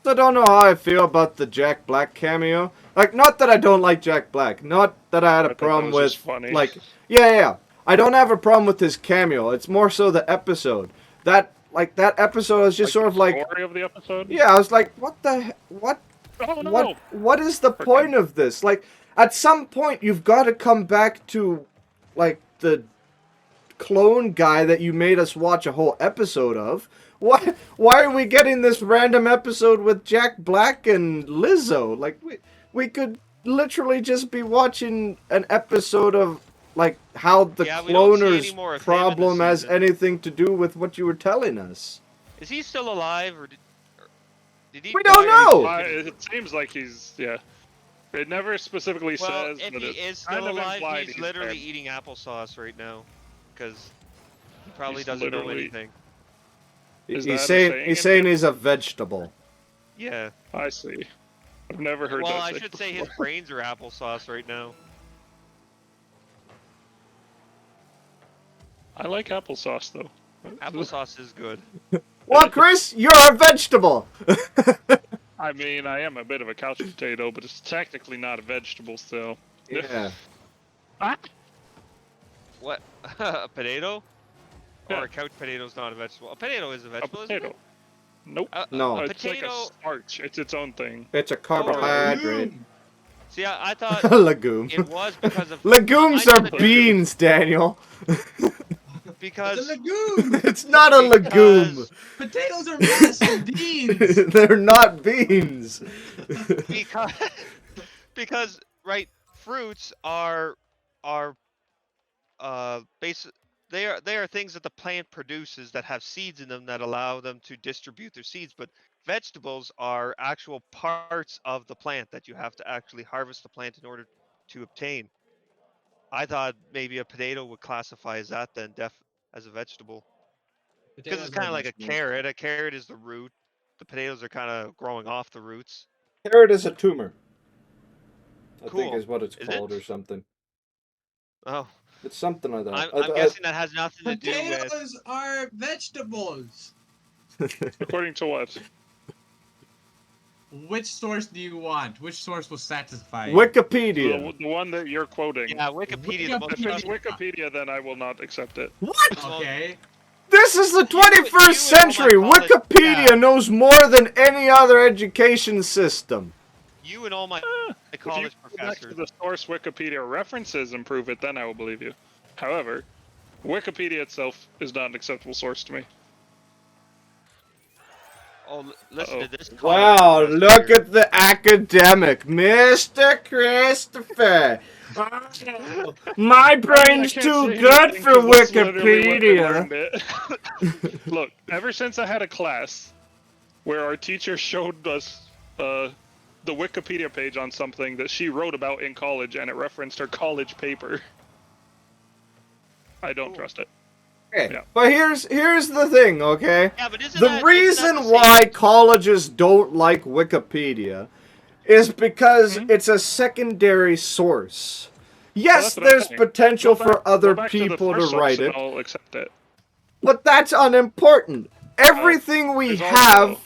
I don't know how I feel about the Jack Black cameo. Like, not that I don't like Jack Black. Not that I had a thought that problem was with, just funny. like, yeah. I don't have a problem with his cameo. It's more so the episode. That episode was just sort of like, story of the episode. yeah, I was like, what, Oh no. what is the point of this? Like, at some point, you've got to come back to, like, the clone guy that you made us watch a whole episode of. Why are we getting this random episode with Jack Black and Lizzo? Like, we could literally just be watching an episode of, like, how the Yeah, we don't see any cloners more of him in the problem has season. anything to do with what you were telling us. Is he still alive, or did he? We don't die? know! It seems like he's It never specifically Well, says, if but he it's is kind still of alive, implied he's he's literally dead. eating applesauce right now, because he probably He's doesn't know literally- anything. Is He's that a saying saying he's in saying here? he's a vegetable. Yeah. I see. I've never heard Well, that. I say should say his before. brains are applesauce right now. I like applesauce though. Applesauce is good. Well, Chris, you're a vegetable. I mean, I am a bit of a couch potato, but it's technically not a vegetable still. Yeah. Ah! What? A potato? Yeah. Or a couch potato's not a vegetable. A potato is a A vegetable, isn't potato. it? Nope. No. A It's like a potato. starch. It's its own thing. It's a carbohydrate. Legume. See, I thought Legume. it was because of Legumes I are know that- beans, Daniel. because It's a legume. It's not a legume. Because- Potatoes are massive beans. They're not beans. because because right, fruits are basic. They are things that the plant produces that have seeds in them that allow them to distribute their seeds. But vegetables are actual parts of the plant that you have to actually harvest the plant in order to obtain. I thought maybe a potato would classify as that then, as a vegetable, because Potatoes it's kind are of like a vegetables. carrot. A carrot is the root. The potatoes are kind of growing off the roots. Carrot is a tumor. I think Cool. is what it's Is called it? or something. Oh, It's something like that. I'm guessing that has nothing to do with. Potatoes are vegetables. According to what? Which source do you want? Which source will satisfy you? Wikipedia. The one that you're quoting. Yeah, Wikipedia. The most If it's trusted- Wikipedia, then I will not accept it. What? Okay. This is the You 21st and all century. my college- Wikipedia yeah. knows more than any other education system. You and all my If college you go back to professors. the source Wikipedia references and prove it, then I will believe you. However, Wikipedia itself is not an acceptable source to me. Oh, listen Uh-oh. to this. Wow, college look professor at the academic, Mr. Christopher. My I mean, I brain's can't too say good anything for 'cause that's literally when I Wikipedia. learned it. Look, ever since I had a class where our teacher showed us the Wikipedia page on something that she wrote about in college and it referenced her college paper, I don't trust it. Okay, Yeah. but here's the thing, okay? Yeah, but isn't The that reason the why same? colleges don't like Wikipedia is because Mhm. it's a secondary source. Well, Yes, that's what I'm there's saying. potential Go for other back to the people to first source write and it, I'll accept it. but that's unimportant. Everything we there's have, also-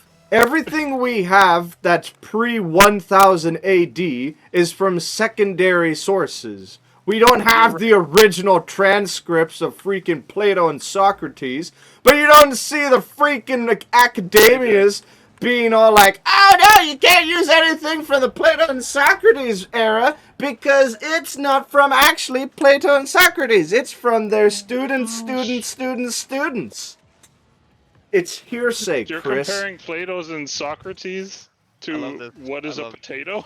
that's pre 1000 AD is from secondary sources. We don't have the original transcripts of freaking Plato and Socrates, but you don't see the freaking academias being all like, oh no, you can't use anything from the Plato and Socrates era because it's not from actually Plato and Socrates. It's from their students. It's hearsay, You're Chris. comparing Plato's and Socrates I love to this. what is I a love- potato?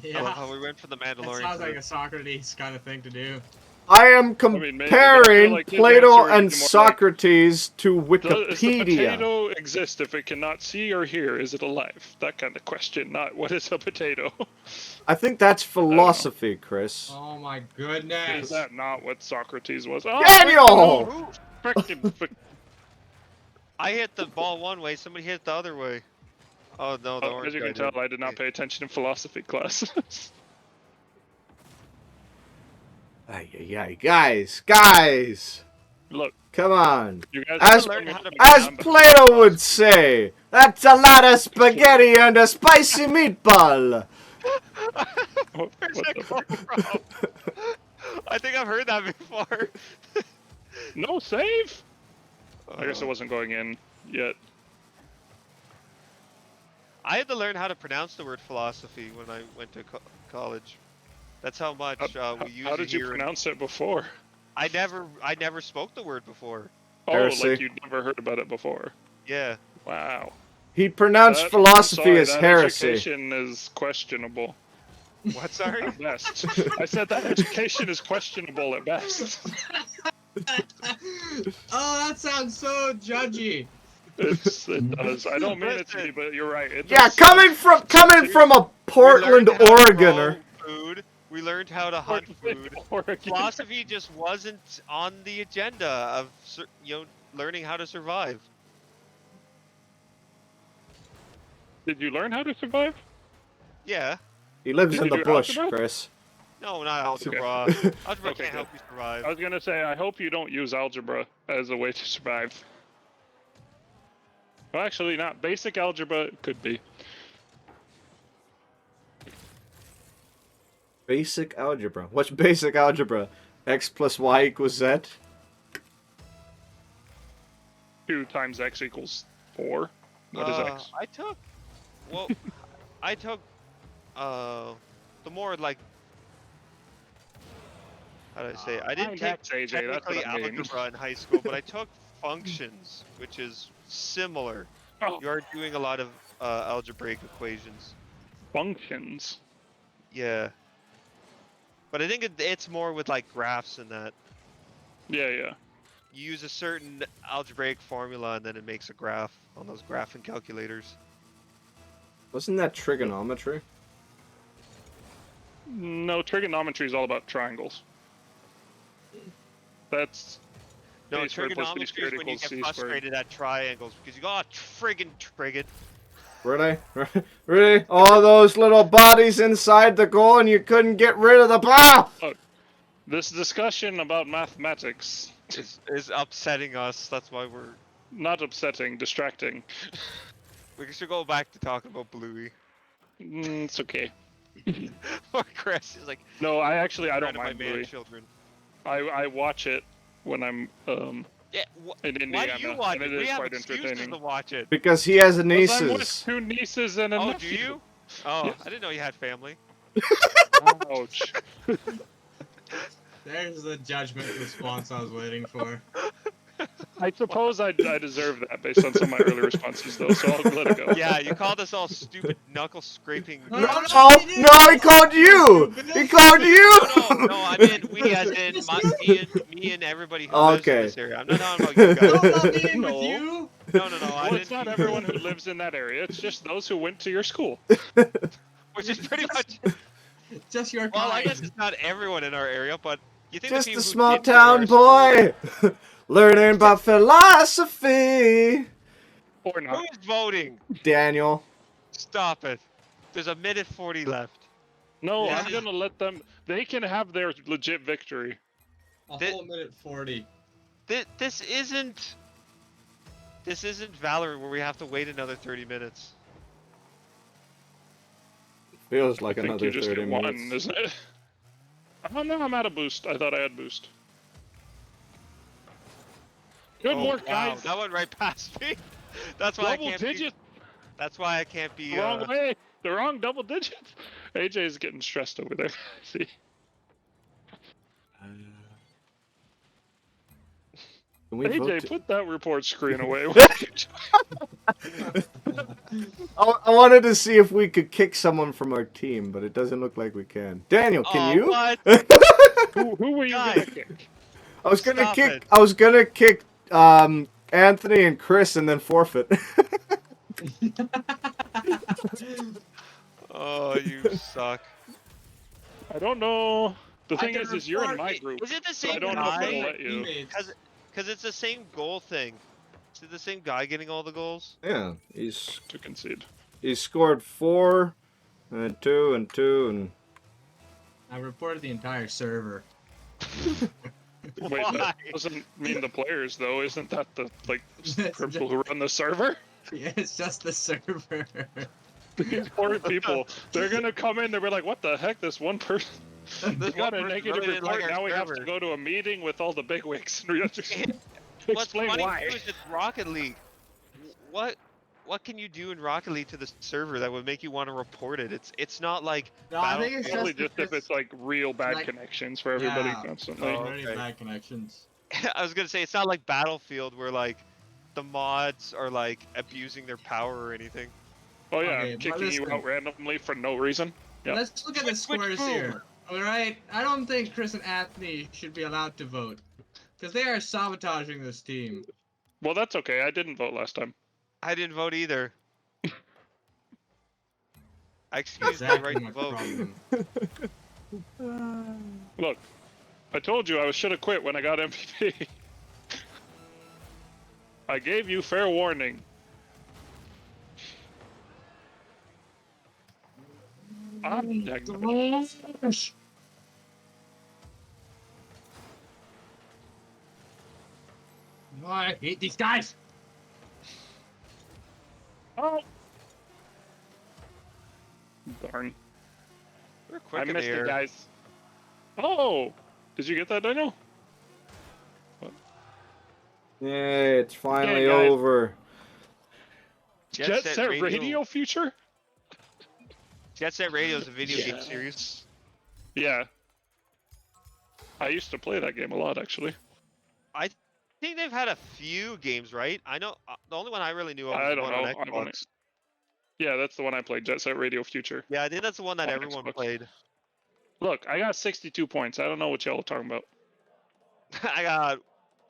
I love Yeah, how we went from the that Mandalorian sounds to like the- a Socrates kind of thing to do. I am mean, maybe, but I feel comparing like his Plato answer would and be more like, Socrates to Does the Wikipedia. potato exist if it cannot see or hear? Is it alive? That kind of question, not what is a potato. I think that's philosophy, Chris. Oh my Is goodness. that not what Socrates was? Oh, Daniel! I hit the ball one way, somebody hit it the other way. Oh no, the As orange you guy can tell, did. I did not pay attention in philosophy class. Ay, guys, Look, come on. you guys As, learned how to as Plato would say, that's a lot of spaghetti and a spicy meatball. What Where's the that come from? I think I've heard that before. No save? I guess it wasn't going in yet. I had to learn how to pronounce the word philosophy when I went to college. That's how much we use How it did you here. pronounce it before? I never spoke the word before. Oh, Heresy. like you'd never heard about it before. Yeah. Wow. He pronounced I'm philosophy sorry, as that heresy. education is questionable. What, sorry? At best. I said that education is questionable at best. Oh, that sounds so judgy. It does. I don't mean it to be, but you're right. It Yeah, does sound- coming from a Portland, We learned how to Oregoner. grow food. We learned how to hunt food. Oregon. Philosophy just wasn't on the agenda of learning how to survive. Did you learn how to survive? Yeah. He lives Did in you the do bush, algebra? Chris. No, not algebra. Algebra Okay, can't help good. you survive. I was gonna say, I hope you don't use algebra as a way to survive. Well, actually, not. Basic algebra could be. Basic algebra. What's basic algebra? X plus Y equals Z? 2 times x equals 4. What is x? I took the more like, how do I say it? I didn't Find take x, AJ, that's technically what I mean. algebra in high school, but I took functions, which is similar. Oh, You are doing a lot of algebraic equations. functions. Yeah. But I think it's more with like graphs and that. Yeah, yeah. You use a certain algebraic formula and then it makes a graph on those graphing calculators. Wasn't that trigonometry? No, trigonometry is all about triangles. That's No, A squared plus B trigonometry is squared when you equals get C squared. frustrated at triangles because you go, oh, friggin' trig. Really? Really? All those little bodies inside the goal and you couldn't get rid of the ball? this discussion about mathematics. Is upsetting us. That's why we're. Not upsetting, distracting. We should go back to talking about Bluey. It's okay. Or Chris is like. No, I don't "Friend of mind my Bluey. man children. I watch it when I'm Yeah. in Indiana. Why do you watch and it? it We is have quite excuses entertaining. to watch it. Because he has 'Cause I'm with nieces. 2 nieces and a Oh, do nephew. you? Oh, Yes. I didn't know you had family. Ouch. There's the judgment response I was waiting for. I suppose I deserve that based on some of my early responses, though, so I'll let it go. Yeah, you called us all stupid knuckle scraping. No, No, no, no, he didn't. no, he called you! He called you! No, I meant we as in me and everybody who lives in Okay. this area. I'm not talking about you No, I'm guys. not being with No. you. No, I Well, didn't. it's not everyone who lives in that area. It's just those who went to your school. Which is pretty much. Just your Well, I kind. guess it's not everyone in our area, but you think Just the a people small who didn't go to our town school- boy learning about philosophy. Or not. Who's voting? Daniel. Stop it. There's a minute 40 left. No, Yeah. I'm gonna let them. They can have their legit victory. A Thi- whole minute 40. This isn't. This isn't Valorant where we have to wait another 30 minutes. Feels like I think another you just 30 get one, minutes. isn't it? Oh no, I'm out of boost. I thought I had boost. Good Oh, work, wow, guys. that went right past me. That's why Double I can't digits. That's why I can't be. The wrong way. The wrong double digits. AJ's getting stressed over there. See. Can we vote AJ, put that report screen away. I wanted to see if we could kick someone from our team, but it doesn't look like we can. Daniel, can Oh, you? what? who were you Guys. gonna kick? I was gonna Stop kick. it. I was gonna kick Anthony and Chris and then forfeit. Oh, you suck. I don't know. The I thing can is you're in report my it- group. is it the So I same don't know if guy? it'll let you. Teammates. Because it's the same goal thing. Is it the same guy getting all the goals? Yeah, he's To concede. scored 4 and 2 and 2 and I reported the entire server. Wait, Why? that doesn't mean the players though. Isn't that the It's people who run the server? Yeah, it's just the server. These poor people. They're gonna come in. They'll be like, "What the heck? This one person This got one a person negative really didn't report. like our Now we have to server." go to a meeting with all the bigwigs and we have to What's explain funny why." too is it's Rocket League. What can you do in Rocket League to the server that would make you want to report it? It's not like No, I think it's Probably just just if it's like real bad like- connections for everybody Yeah. constantly. Oh, really okay. bad connections. I was gonna say it's not like Battlefield where like the mods are like abusing their power or anything. Oh yeah, Okay, but kicking you listen. out randomly for no reason. Yeah. Let's look at the scores here. Alright, I don't think Chris and Anthony should be allowed to vote. Because they are sabotaging this team. Well, that's okay. I didn't vote last time. I didn't vote either. I excused my Exactly right to my vote. problem. Look, I told you I should have quit when I got MVP. I gave you fair warning. I'm Oh, I hate these guys! Oh! Darn. We're quick I in missed the air. it, guys. Oh! Did you get that, Daniel? Yay, it's finally guys. over. Jet Set Radio Future? Jet Set Radio is a video game series. Yeah. I used to play that game a lot, actually. I think they've had a few games, right? I know the only one I really knew of was I the don't one know. on I don't- Xbox. Yeah, that's the one I played, Jet Set Radio Future. Yeah, I think that's the one that On everyone Xbox. played. Look, I got 62 points. I don't know what y'all are talking about. I got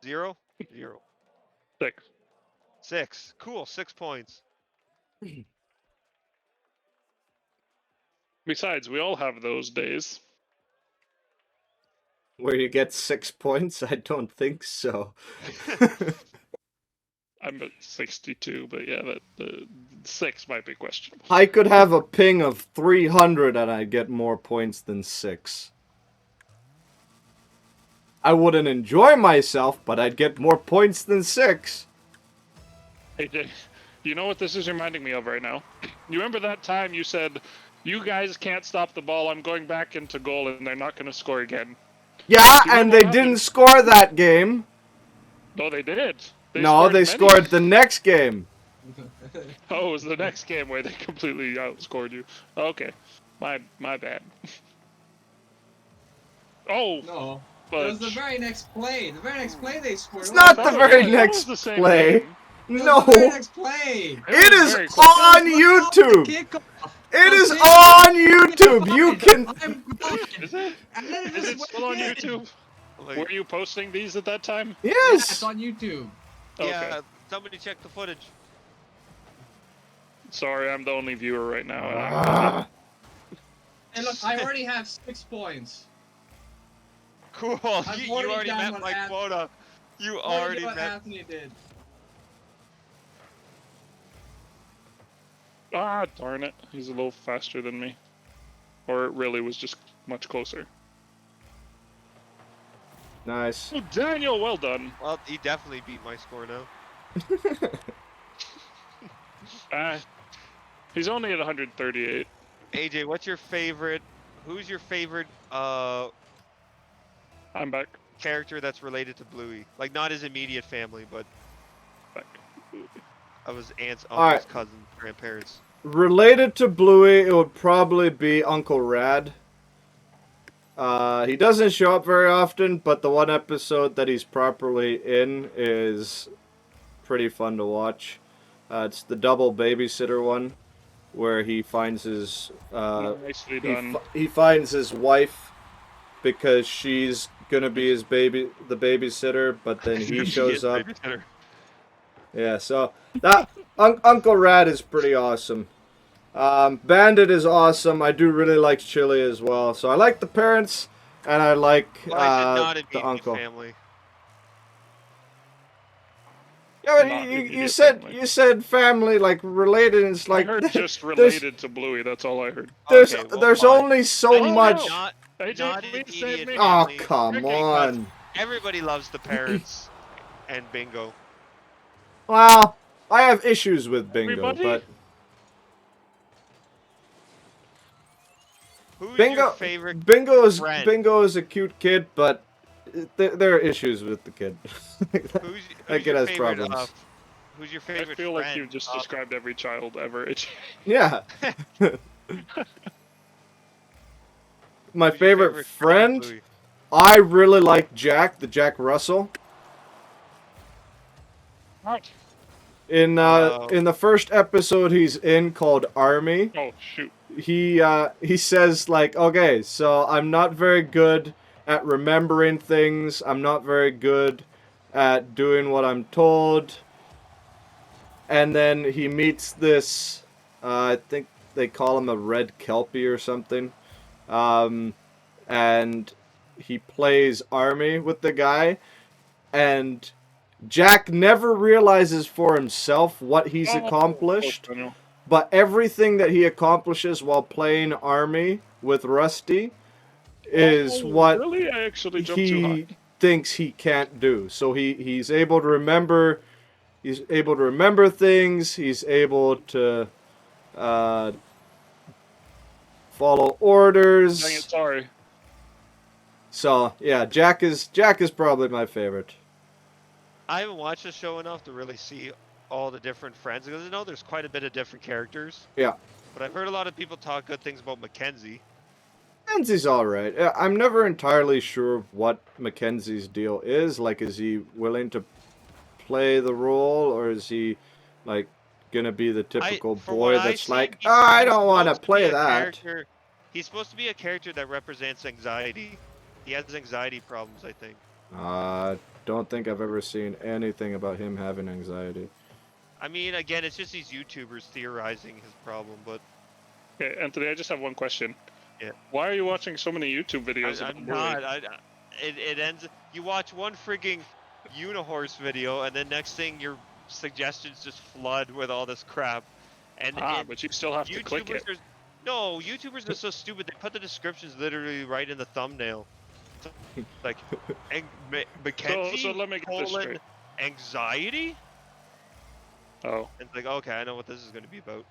0, 0, 6. 6. Cool, 6 points. Besides, we all have those days. Where you get 6 points? I don't think so. I'm at 62, but yeah, that 6 might be questionable. I could have a ping of 300 and I'd get more points than 6. I wouldn't enjoy myself, but I'd get more points than 6. Hey, Jay, you know what this is reminding me of right now? You remember that time you said, "You guys can't stop the ball. I'm going back into goal, and they're not going to score again." Yeah, You know and what they happened? didn't score that game. No, they did. No, they many. scored the next game. Oh, it was the next game where they completely outscored you. Okay, my bad. Oh, No. It was the Fudge. very next play. The very next play they scored. It's It not was the I thought very it was next the same play. game. It was No, the very next play. it was is very close. on It was the YouTube. kickoff. It The is kickoff. on YouTube. You can. I'm gone. Is it? And then it Is just it went still on in. YouTube? Like, Were you posting these at that time? Yeah, it's Yes. on YouTube. Okay. yeah, somebody check the footage. Sorry, I'm the only viewer right now. Ah. And look, I already have 6 points. Cool. I've You already already done met what my Anth- quota. You What already did what met. Anthony did. Ah, darn it. He's a little faster than me. Or it really was just much closer. Nice. Oh, Daniel, well done. Well, he definitely beat my score now. Ah, he's only at 138. AJ, what's your favorite? Who's your favorite I'm back. character that's related to Bluey? Like not his immediate family, but Back. of his aunts, uncles, Alright. cousins, grandparents. Related to Bluey, it would probably be Uncle Rad. He doesn't show up very often, but the one episode that he's properly in is pretty fun to watch. It's the double babysitter one, where he finds his Nicely done. he finds his wife because she's gonna be the babysitter, but then he She shows is up. babysitter. Yeah, so that Uncle Rad is pretty awesome. Bandit is awesome. I do really like Chili as well. So I like the parents, and I like Well, I said not the immediate uncle. family. Yeah, but Not you immediate said family. you said family like related. And it's like I heard just there's- related to Bluey. That's all I heard. There's Okay, well, there's fine. only so Oh, much. no. Not, AJ, not please save immediate me. Oh family. come Freaking on! Everybody loves the parents and Bingo. Well, I have issues with Bingo, Everybody? but Who's Bingo your favorite? friend? Bingo is a cute kid, but there are issues with the kid. Who's That kid your has favorite? problems. Who's your I favorite? feel like friend you just of- described every child ever. Yeah. My who's your favorite of friend, Bluey? I really like Jack, the Jack Russell. In the first episode he's in called Army, Oh, shoot. he says like, okay, so I'm not very good at remembering things. I'm not very good at doing what I'm told. And then he meets this, I think they call him a red kelpie or something. And he plays Army with the guy. And Jack never realizes for himself what he's accomplished. Oh, But everything that he accomplishes while playing Army with Rusty is what Really? I actually jumped too high. he thinks he can't do. So he's able to remember. He's able to remember things. He's able to follow orders. Dang it, sorry. So yeah, Jack is probably my favorite. I haven't watched the show enough to really see all the different friends because I know there's quite a bit of different characters. Yeah, But I've heard a lot of people talk good things about Mackenzie. Mackenzie's all right. I'm never entirely sure what Mackenzie's deal is. Like, is he willing to play the role, or is he like gonna be the typical from boy what I that's see, like, he's- I he's don't want to supposed be play a that. character- He's supposed to be a character that represents anxiety. He has anxiety problems, I think. Don't think I've ever seen anything about him having anxiety. I mean, again, it's just these YouTubers theorizing his problem, but Okay, Anthony, I just have one question. Yeah. Why are you watching so many YouTube videos? I'm not. It ends. You watch one frigging Unihorse video, and then next thing your suggestions just flood with all this crap. And But you still have to click it. No, YouTubers are so stupid. They put the descriptions literally right in the thumbnail. Like, Mackenzie, So let me get this straight. anxiety? Oh, And it's like, okay, I know what this is going to be about.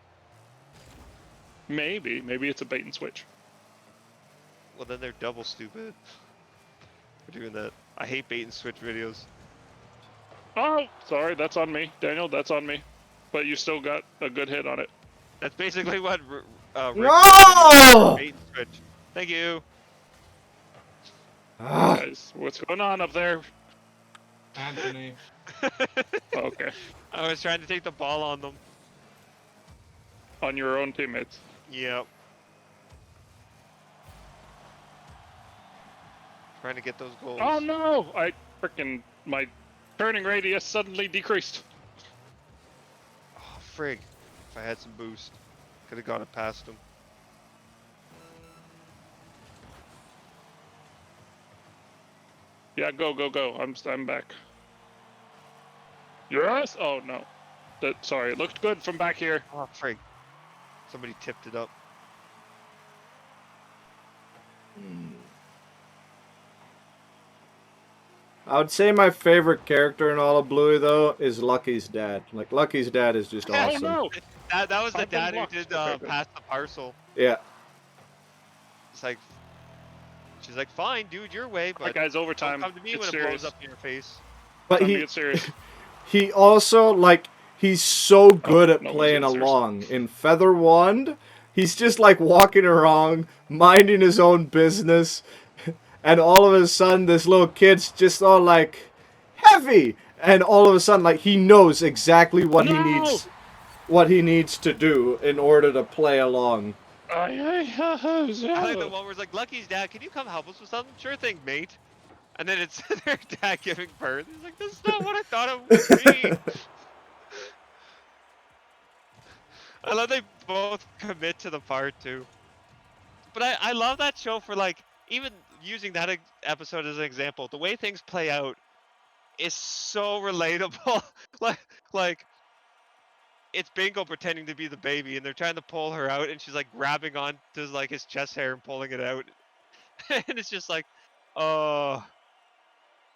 maybe it's a bait and switch. Well, then they're double stupid for doing that. I hate bait and switch videos. Oh, sorry, that's on me, Daniel. That's on me. But you still got a good hit on it. That's basically what Rick No! bait and switch. Thank you. Guys, what's going on up there? Anthony. Okay. I was trying to take the ball on them. On your own teammates. Yep. Trying to get those goals. Oh no! My turning radius suddenly decreased. Oh, frig. If I had some boost, could have got it past him. Yeah, go. I'm back. Yes? Oh no. Sorry, it looked good from back here. Oh, frig. Somebody tipped it up. I would say my favorite character in all of Bluey, though, is Lucky's dad. Like, Lucky's dad is just Oh awesome. no! That was the I've been dad who locked. did Okay, good. pass the parcel. Yeah. It's like, she's like, fine, dude, your way, but Alright guys, don't overtime. come to me It's when it serious. blows up in your face. But Time to he, get serious. he also, like, he's so good at no one's playing getting serious. along. In Feather Wand, he's just, like, walking around, minding his own business, and all of a sudden, this little kid's just all, like, heavy! And all of a sudden, like, he knows exactly what No! he needs to do in order to play along. I like the one where it's like, Lucky's dad, can you come help us with something? Sure thing, mate. And then it's their dad giving birth. He's like, this is not what I thought it would be. I love they both commit to the part too. But I love that show for like, even using that episode as an example, the way things play out is so relatable. like it's Bingo pretending to be the baby and they're trying to pull her out and she's like grabbing on to like his chest hair and pulling it out. And it's just like, oh.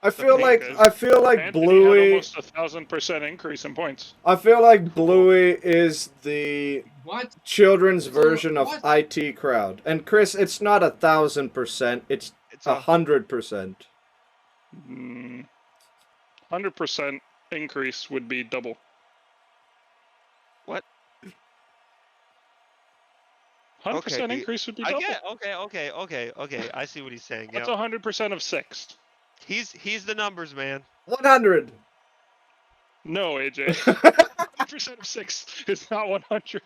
I feel like Anthony Bluey. had almost 1,000% increase in points. I feel like Bluey is the What? children's version of What? IT Crowd. And Chris, it's not 1,000%. It's It's a 100%. 100% increase would be double. what? 100% Okay, increase would be I double. get okay. I see what he's saying. That's Yeah. 100% of 6. He's the numbers man. 100. No, AJ. 100% of 6 is not 100.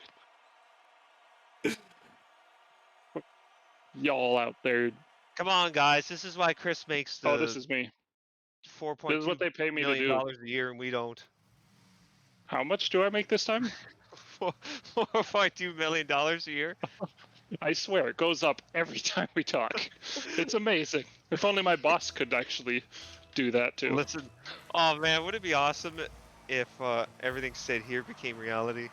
Y'all out there. Come on, guys. This is why Chris makes the Oh, this is me. This is what $4.2 they pay me to million do. a year, and we don't. How much do I make this time? $4.2 million a year. I swear, it goes up every time we talk. It's amazing. If only my boss could actually do that too. Listen, oh man, would it be awesome if everything said here became reality?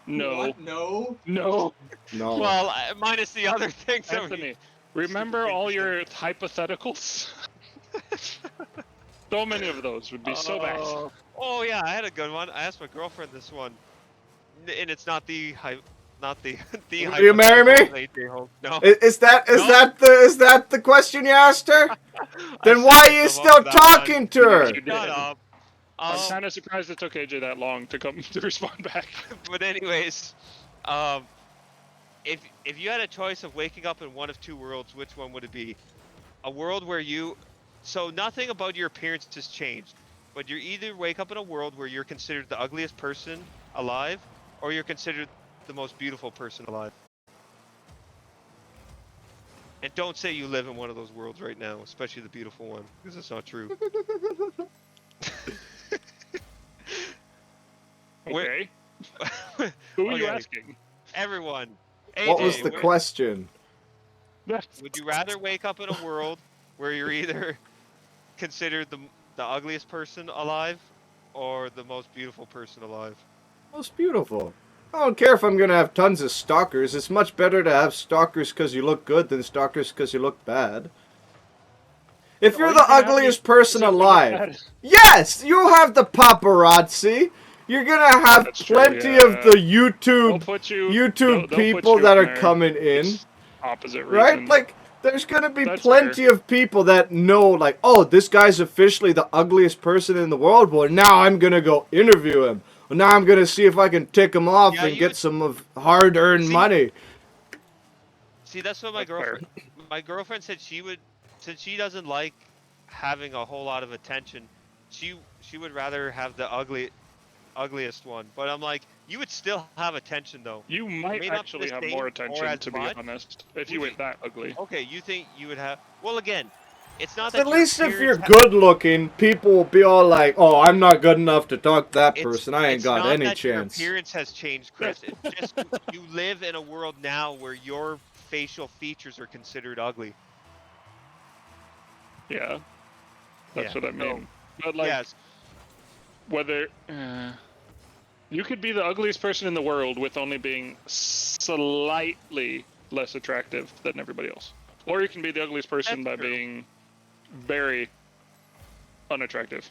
No. What? No. No. No. Well, minus the other things that we. Anthony, remember all your hypotheticals? So many of those would be so bad. Oh yeah, I had a good one. I asked my girlfriend this one, and it's not the the. Will you marry me? hypothetical. No. Is that the question you asked her? Then I why set are you myself still up for that one. talking to her? You did. Shut up. I'm kind of surprised it took AJ that long to come to respond back. But anyways, if you had a choice of waking up in one of two worlds, which one would it be? A world where so nothing about your appearance has changed, but you either wake up in a world where you're considered the ugliest person alive, or you're considered the most beautiful person alive. And don't say you live in one of those worlds right now, especially the beautiful one, because it's not true. Okay. Who are you Okay. asking? Everyone. What was AJ, the question? Would you rather wake up in a world where you're either considered the ugliest person alive or the most beautiful person alive? Most beautiful. I don't care if I'm gonna have tons of stalkers. It's much better to have stalkers because you look good than stalkers because you look bad. If you're the ugliest person alive, yes, you'll have the paparazzi. You're gonna have That's true, plenty yeah. of the They'll YouTube put you, YouTube they'll people put you that in are there. coming in. It's opposite Right? reasons. Like, there's gonna be That's plenty of people that know, like, oh, this guy's officially the ugliest person in the world. Well, now I'm gonna go interview him. Well, now I'm gonna see if I can tick him off Yeah, and you get would- some of hard-earned See- money. See, that's what my That's fair. girlfriend. My girlfriend said she would since she doesn't like having a whole lot of attention, she would rather have the ugliest one. But I'm like, you would still have attention though. You might May not be actually the have same more or attention, as to be much. honest, if you Would went that ugly. Okay, you think you would have? Well, again, it's not At that your least if you're appearance. good looking, people will be all like, "Oh, I'm not good enough to talk to that person. I ain't It's got not any that your chance." appearance has changed, Chris. It's just you live in a world now where your facial features are considered ugly. Yeah, that's Yeah. what I So, mean. But like, yes. whether you could be the ugliest person in the world with only being slightly less attractive than everybody else, or you can be the ugliest person That's by true. being very unattractive.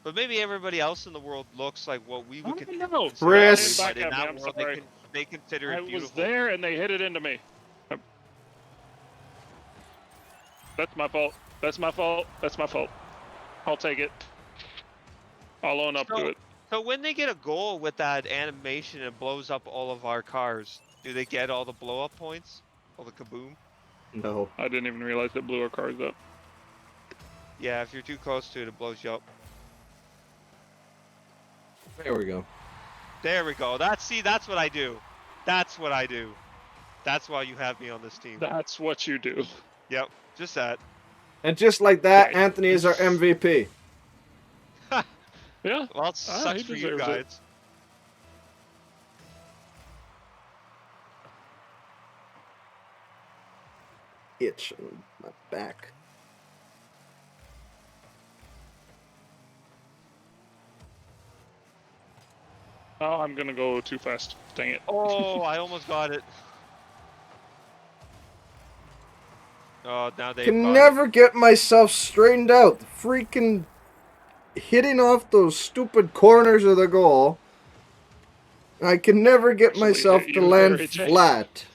But maybe everybody else in the world looks like what we would I consider don't know. Chris. ugly, but Back in at me. that I'm world sorry. they consider I it was beautiful. there and they hit it into me. That's my fault. That's my fault. That's my fault. I'll take it. I'll own up to it. So when they get a goal with that animation and blows up all of our cars, do they get all the blow up points? All the kaboom? No. I didn't even realize it blew our cars up. Yeah, if you're too close to it, it blows you up. There we go. There we go. That's what I do. That's what I do. That's why you have me on this team. That's what you do. Yep, just that. And just like that, Right. Anthony is our MVP. Yeah. Well, it sucks he for you deserves guys. it. Itch on my back. Oh, I'm gonna go too fast. Dang it. Oh, I almost got it. Oh, now they've Can got never get myself straightened out. Freaking hitting off those stupid corners of the goal. I can never get Actually myself hit to you land there, AJ. flat.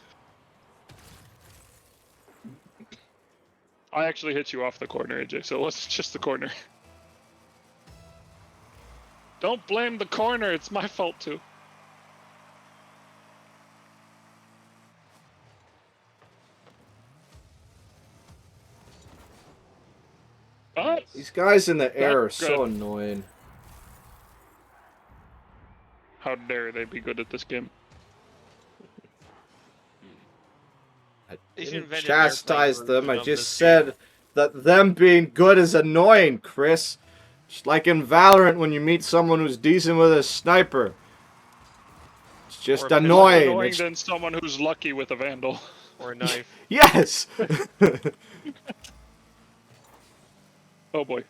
I actually hit you off the corner, AJ, so it wasn't just the corner. Don't blame the corner, it's my fault too. But These guys in the air are That's so good. annoying. how dare they be good at this game? I They should didn't invent an airplane chastise them. I version of just this said that them being good is annoying, Chris. Just like in Valorant when you meet someone who's decent with a sniper. It's just Or a pistol. Less annoying. annoying It's... than someone who's lucky with a vandal. or a knife. Yes! Oh boy.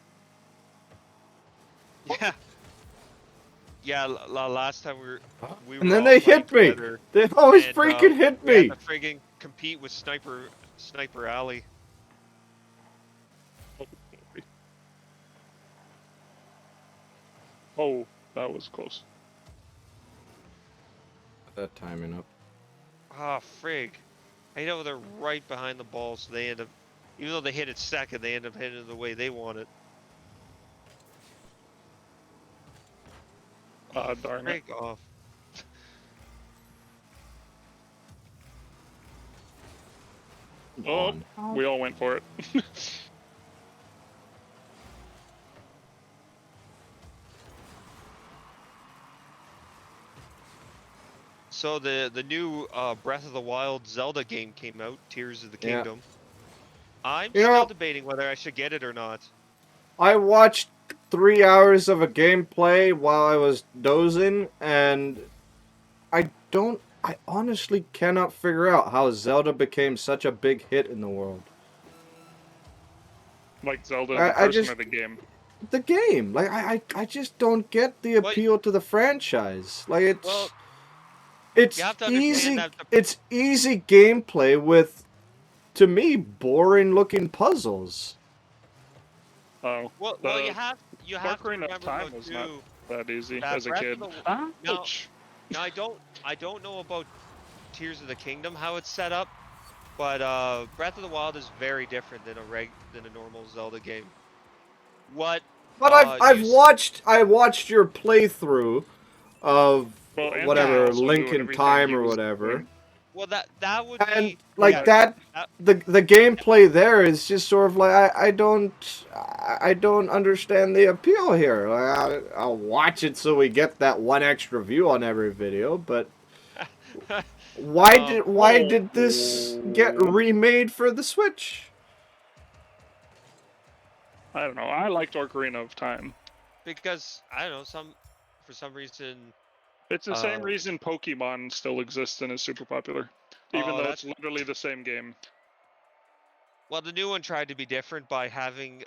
Yeah. Yeah, last time we were And then all they playing hit me. together, They always and, freaking hit we had me. to friggin' compete with Sniper Alley. Oh, that was close. That timing up. Ah, frig. I know they're right behind the ball, so they end up, even though they hit it second, they end up hitting it the way they want it. Ah, darn it. Frig off. Oh, we all went for it. So the new Breath of the Wild Zelda game came out, Tears of the Yeah. Kingdom. I'm You still know- debating whether I should get it or not. I watched 3 hours of a gameplay while I was dozing, and I honestly cannot figure out how Zelda became such a big hit in the world. Like Zelda, I the person just- or the game. The game, like I just don't get the What- appeal to the franchise. Like it's Well, it's you have to understand easy. that the- It's easy gameplay with, to me, boring looking puzzles. Oh, Well, the you have to Ocarina of remember Time though was not too. that easy that as a Breath kid. of the- Ouch! Now I don't know about Tears of the Kingdom how it's set up, but Breath of the Wild is very different than a normal Zelda game. What? But I watched your playthrough of Well, Anthony whatever also knew Link in everything Time he or was whatever. doing. Well, that would And be like yeah, that, that- the gameplay there is just sort of like I don't understand the appeal here. Like, I'll watch it so we get that one extra view on every video, but why Oh, did this get remade for the Switch? I don't know. I liked Ocarina of Time. because I don't know for some reason. It's the same reason Pokemon still exists and is super popular, even though it's That's literally the same game. well, the new one tried to be different by having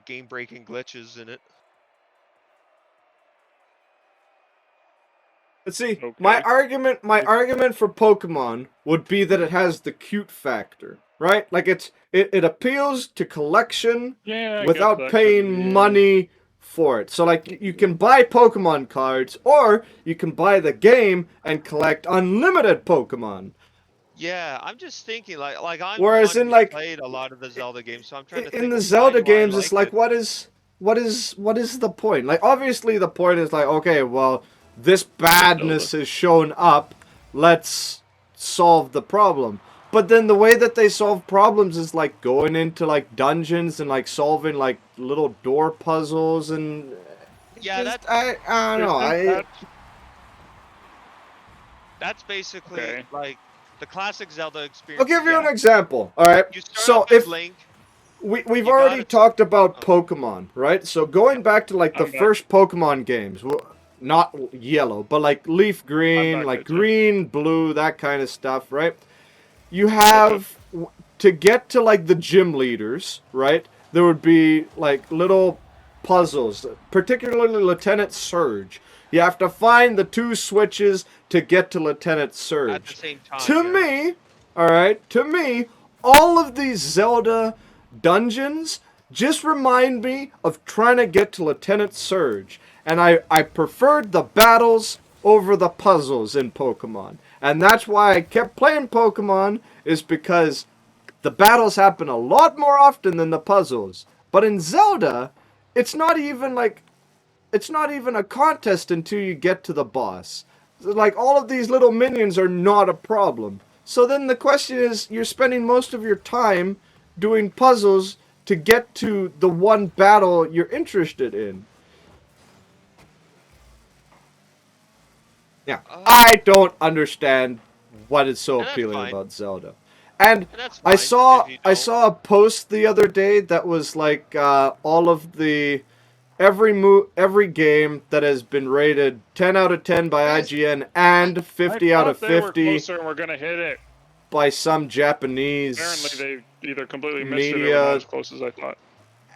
game-breaking glitches in it. But see, Okay. my argument for Pokemon would be that it has the cute factor, right? Like it appeals to collection Yeah, I get without that paying kinda, yeah. money for it. So like you can buy Pokemon cards or you can buy the game and collect unlimited Pokemon. Yeah, I'm just thinking like I'm Whereas one in who's like played a lot of the Zelda games, so I'm trying to in think the of why Zelda do I games, it's like like it. what is the point? Like obviously the point is like, okay, well, this badness has shown up, let's solve the problem. But then the way that they solve problems is like going into like dungeons and like solving like little door puzzles and Yeah, just I don't know. Isn't that's basically Okay. like the classic Zelda experience. I'll give you an Yeah, example. All right. you start So off as if Link. we've You already gotta. talked about Oh, Pokemon, right? So going back to like the I'm back. first Pokemon games, not yellow, but like leaf I'm green, back, like AJ. green, blue, that kind of stuff, right? You have to get to like the gym leaders, right? There would be like little puzzles, particularly Lieutenant Surge. You have to find the two switches to get to Lieutenant Surge. at the same time. To yeah. me, all right, to me, all of these Zelda dungeons just remind me of trying to get to Lieutenant Surge. And I preferred the battles over the puzzles in Pokemon. And that's why I kept playing Pokemon, is because the battles happen a lot more often than the puzzles. But in Zelda, it's not even a contest until you get to the boss. Like all of these little minions are not a problem. So then the question is, you're spending most of your time doing puzzles to get to the one battle you're interested in. Yeah, I don't understand what is so And that's appealing fine. about Zelda. And And that's I fine saw if you I don't. saw a post the other day that was like all of the every game that has been rated 10 out of 10 by Guys, IGN and 50 I out of thought they were 50 closer and were gonna hit it. by some Japanese Apparently, they either completely missed it or media. not as close as I thought.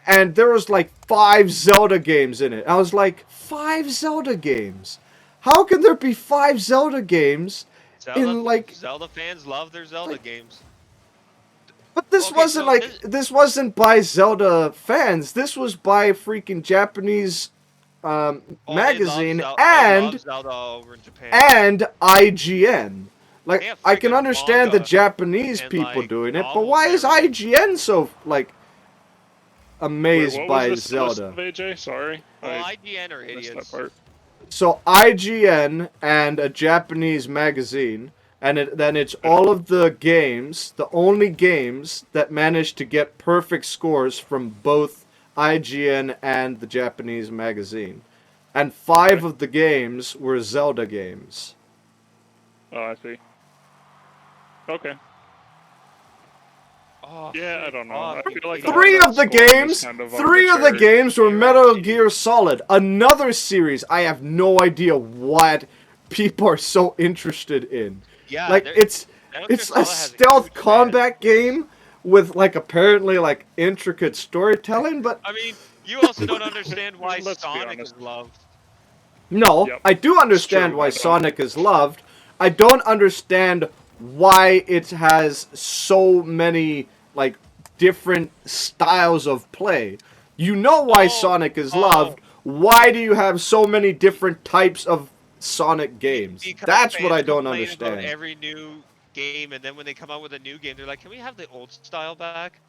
And there was like 5 Zelda games in it. I was like, 5 Zelda games? How can there be 5 Zelda games in like... Zelda fans love their Zelda like- games. But this Okay, wasn't so like... This wasn't by Zelda fans. This was by freaking Japanese Oh, magazine they love and Zelda over in Japan. and IGN. Like, They have I can freaking understand the manga Japanese and, people like, doing it, but novels why and is everything. IGN so, like, amazed Wait, what by was the list Zelda? of AJ? Sorry, Well, I IGN are missed that idiots. part. So IGN and a Japanese magazine, and then it's all of the games, the only games that managed to get perfect scores from both IGN and the Japanese magazine. And 5 of the games were Zelda games. Oh, I see. Okay. Oh, Yeah, I don't know. I fuck, feel like idiot. all Three that of the scoring is games, kind of 3 of the arbitrary. games were You're Metal right. Gear Solid, another series I have no idea what people are so interested in. Yeah, Like it's Metal Gear a Solid has a stealth huge fan. combat game with like apparently like intricate storytelling, but I mean, you also don't understand why Let's be Sonic honest. is loved. no, Yep, I do understand true, why I don't. Sonic is loved. I don't understand why it has so many like different styles of play. You know why Sonic is loved. Why do you have so many different types of Sonic games? Because That's what fans I don't complain about understand. every new game, and then when they come out with a new game, they're like, "Can we have the old style back?"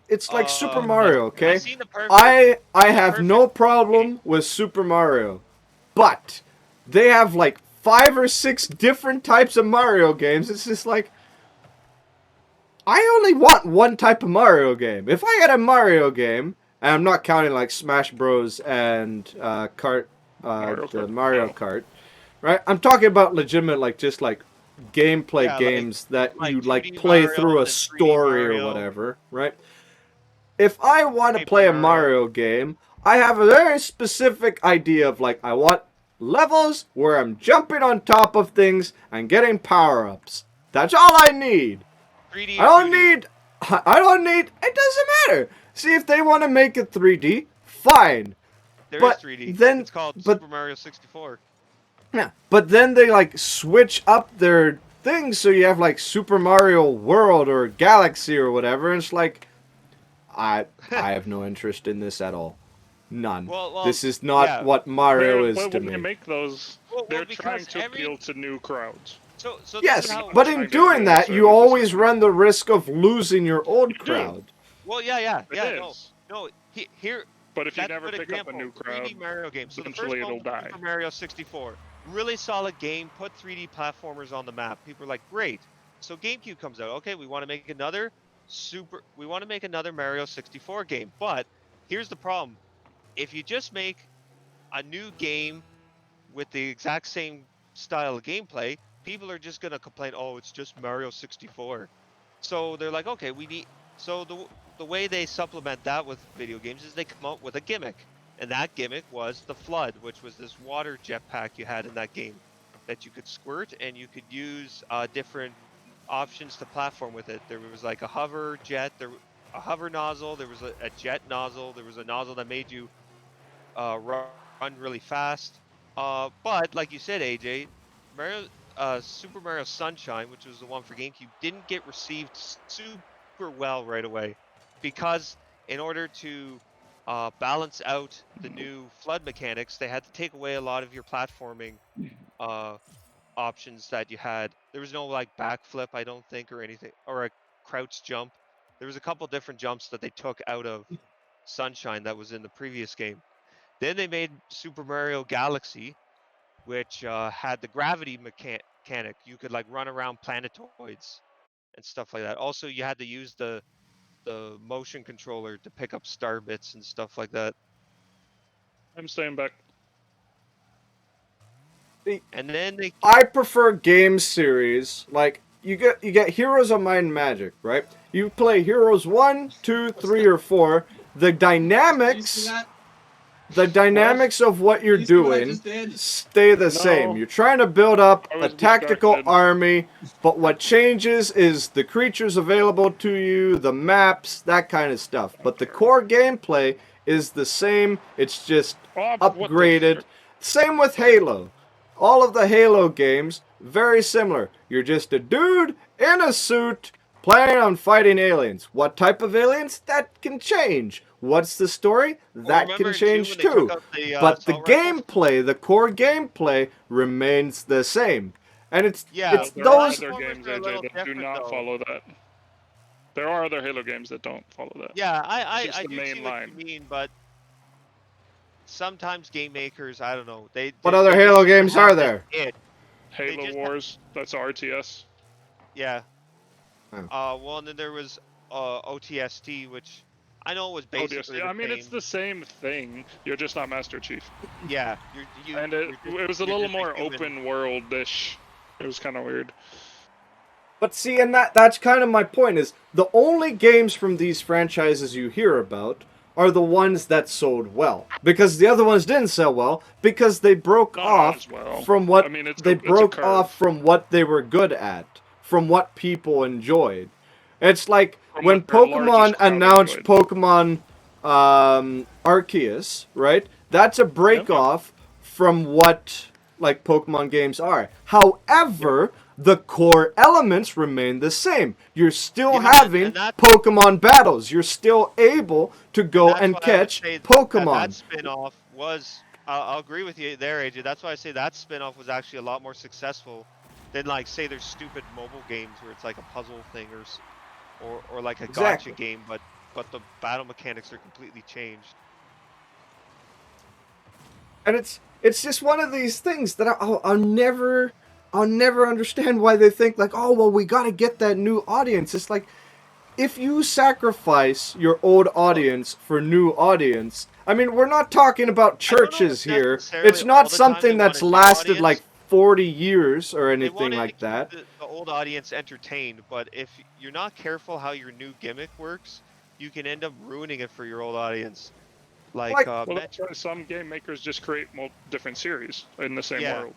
It's like Super Uh, Mario, okay? I've seen the perfect. I have no perfect problem with Super Mario, but they have like 5 or 6 different types of Mario games. It's just like, I only want one type of Mario game. If I had a Mario game, and I'm not counting like Smash Bros. And Mario the Kart. Mario Oh. Kart, right? I'm talking about legitimate, like just like gameplay Yeah, games that like you like 2D play Mario through a and then 3D story or Mario, whatever, right? If I want to Paper play a Mario. Mario game, I have a very specific idea of like I want levels where I'm jumping on top of things and getting power-ups. That's all I need. 3D I or don't 2D? need. I don't need. It doesn't matter. See, if they want to make it 3D, fine. There is But 3D. then, It's called but Super Mario 64. yeah, but then they like switch up their things so you have like Super Mario World or Galaxy or whatever. And it's like, I have no interest in this at all. None. Well, This is not yeah. what Mario is But to when they me. make those, Well, they're because trying to appeal to new crowds. so this is Yes, how it but works. in trying to doing influence that, you the always system. run the risk of losing your old You do. crowd. Well, yeah, It no, is. no. Here, But if you that's a never good pick up a example. new crowd, 3D Mario game. So the first eventually one it'll was die. Super Mario 64. Really solid game. Put 3D platformers on the map. People are like, great. So GameCube comes out. Okay, we want to make another We want to make another Mario 64 game. But here's the problem. If you just make a new game with the exact same style of gameplay, people are just gonna complain, "Oh, it's just Mario 64." So they're like, "Okay, we need." So the way they supplement that with video games is they come out with a gimmick, and that gimmick was the Flood, which was this water jetpack you had in that game that you could squirt, and you could use different options to platform with it. There was like a hover jet, a hover nozzle, there was a jet nozzle, there was a nozzle that made you run really fast. But like you said, AJ, Super Mario Sunshine, which was the one for GameCube, didn't get received super well right away because in order to balance out the new flood mechanics, they had to take away a lot of your platforming uh, options that you had. There was no like backflip, I don't think, or anything, or a crouch jump. There was a couple different jumps that they took out of Sunshine that was in the previous game. Then they made Super Mario Galaxy, which had the gravity mechanic. You could like run around planetoids and stuff like that. Also, you had to use the motion controller to pick up star bits and stuff like that. I'm staying back. And then they I prefer game series. Like you get Heroes of Might and Magic, right? You play Heroes 1, 2, What's 3, that? or 4. The Did you see dynamics that? the dynamics of what you're Did you see what I doing just did? stay the same. No. You're trying to build up I a was tactical distracted. army, but what changes is the creatures available to you, the maps, that kind of stuff. But the core gameplay is the same. It's just Oh, what the upgraded. frick? Same with Halo. All of the Halo games, very similar. You're just a dude in a suit planning on fighting aliens. What type of aliens? That can change. What's the story? That remember can in 2 change when they took too. out the But the assault rifles? gameplay, the core gameplay, remains the same. And it's Yeah, it's There are other those. games, platformers are a AJ, little that do different not though. follow that. There are other Halo games that don't follow that. Yeah, Just I the do main see what line. you mean, but sometimes game makers, I don't know, What other they just Halo seem to games have are this there? itch. They Halo just Wars, that's RTS. yeah. Oh. Well, and then there was OTST, which I know was ODST. basically the I mean, it's same. the same thing. You're just not Master Chief. Yeah, And it was a you're little just a more human. open world-ish. It was kind of weird. But see, and that's kind of my point is the only games from these franchises you hear about are the ones that sold well. Because the other ones didn't sell well because they broke Not off as well. from what I mean, it's they a broke curve. off from what they were good at, from what people enjoyed. It's like From when what their largest Pokemon crowd announced enjoyed. Pokemon Arceus, right? That's a break off from what like Pokemon games are. However, the core elements remain the same. You're still Yeah, having and that Pokemon battles. You're still able to and go that's and why I would catch say that Pokemon. spin-off was. I'll agree with you there, AJ. That's why I say that spin-off was actually a lot more successful than like say there's stupid mobile games where it's like a puzzle thing or like a gotcha Exactly. game, but the battle mechanics are completely changed. And it's just one of these things that I'll never understand why they think like, oh well, we got to get that new audience. It's like, if you sacrifice your old Well, audience for new audience, I mean, we're not talking about I don't know if churches here. necessarily It's all not the time they something want that's a new lasted like audience. 40 years or They anything want to like keep that. the old audience entertained, but if you're not careful how your new gimmick works, you can end up ruining it for your old audience. Like, Like, Well, that's why some game makers just create different series in the same yeah. world.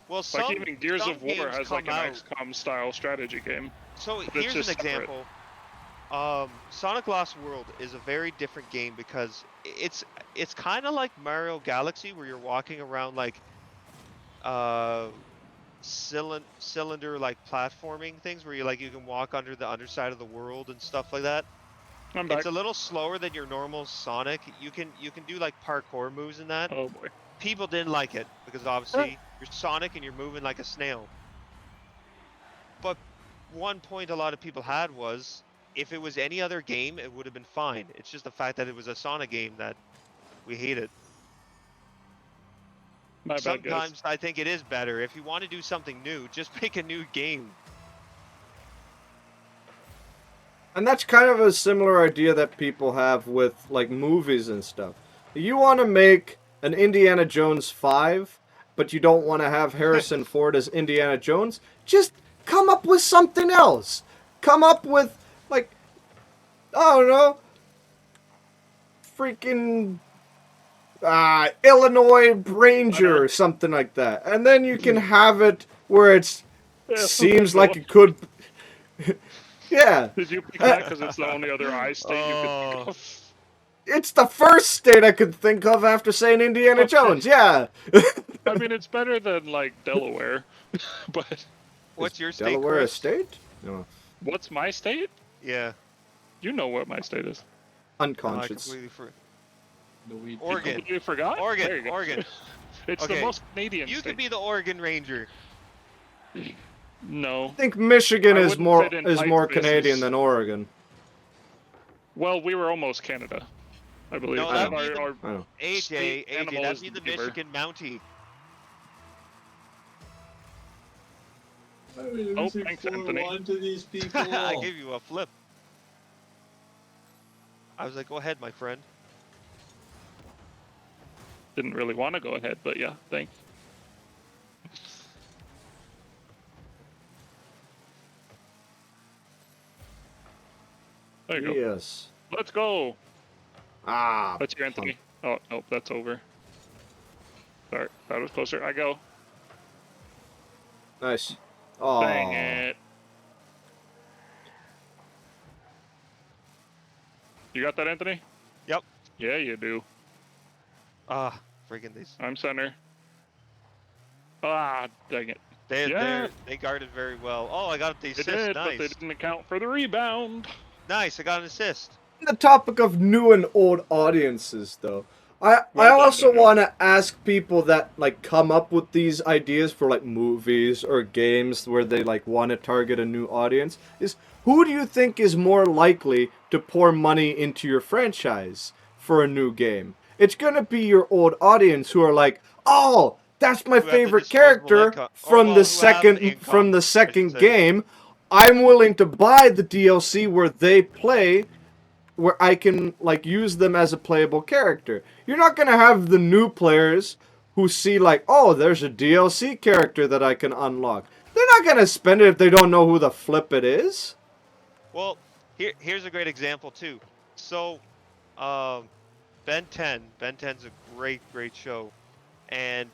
Well, Like even Gears some of War games has come like an out. XCOM style strategy game, So but it's here's an just separate. example. Sonic Lost World is a very different game because it's kind of like Mario Galaxy, where you're walking around like uh cylinder like platforming things, where you can walk under the underside of the world and stuff like that. I'm It's back. a little slower than your normal Sonic. You can do like parkour moves in that. Oh boy. People didn't like it because obviously you're Sonic and you're moving like a snail. But one point a lot of people had was, if it was any other game, it would have been fine. It's just the fact that it was a Sonic game that we hated. My bad, guys. Sometimes I think it is better. If you want to do something new, just make a new game. and that's kind of a similar idea that people have with like movies and stuff. You want to make an Indiana Jones 5, but you don't want to have Harrison Ford as Indiana Jones? Just come up with something else. Come up with like, I don't know, freaking Illinois Ranger or something like that. And then you can have it where it seems like it could. Yeah. Did you pick that because it's the only other I state you could think Oh. of? It's the first state I could think of after saying Indiana Jones. Yeah. I mean, it's better than like Delaware, but What's your state, Delaware a Chris? state? No. what's my state? Yeah. You know what my state is. No, I Unconscious. completely forgot. The weed. You Oregon. completely forgot? There you Oregon. go. Oregon. It's Okay. the most Canadian You state. could be the Oregon Ranger. No. I think Michigan I is wouldn't fit in more tight Canadian fists. than Oregon. Well, we were almost Canada, I believe. No, I that'd know. be the Our I know. AJ. animal That'd is be the beaver. Michigan Mountie. Why are we Oh, losing thanks, 4-1 Anthony. to these people? I gave you a flip. I was like, go ahead, my friend. Didn't really want to go ahead, but yeah, thanks. There you go. Yes. Let's go. Ah. That's you, Anthony. Oh, nope, that's over. Sorry, that was closer. I go. Nice. Oh. Dang it. You got that, Anthony? Yep. Yeah, you do. Ah, freaking these. I'm center. Ah, dang it. They guarded very well. Oh, I got the They assist. did, Nice. but they didn't account for the rebound. Nice. I got an assist. The topic of new and old audiences, though. I Well done, also Daniel. want to ask people that like come up with these ideas for like movies or games where they like want to target a new audience is, who do you think is more likely to pour money into your franchise for a new game? It's gonna be your old audience who are like, oh, that's my Who have the favorite disposable character income- or, from well, the who have second income, I should second say. game. I'm willing to buy the DLC where they play, where I can like use them as a playable character. You're not gonna have the new players who see like, oh, there's a DLC character that I can unlock. They're not gonna spend it if they don't know who the flip it is. Well, here's a great example too. So, Ben 10. Ben 10's a great show, and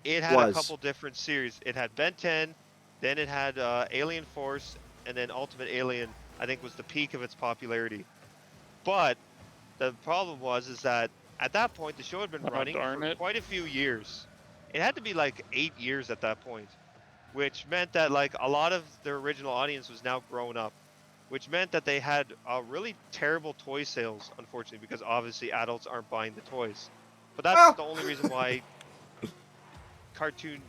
it had a Was. couple different series. It had Ben 10, then it had Alien Force, and then Ultimate Alien. I think was the peak of its popularity. But the problem is that at that point the show had been Oh, running darn for it. quite a few years. It had to be like 8 years at that point, which meant that like a lot of their original audience was now grown up, which meant that they had really terrible toy sales, unfortunately, because obviously adults aren't buying the toys. But that's Ah. the only reason why cartoon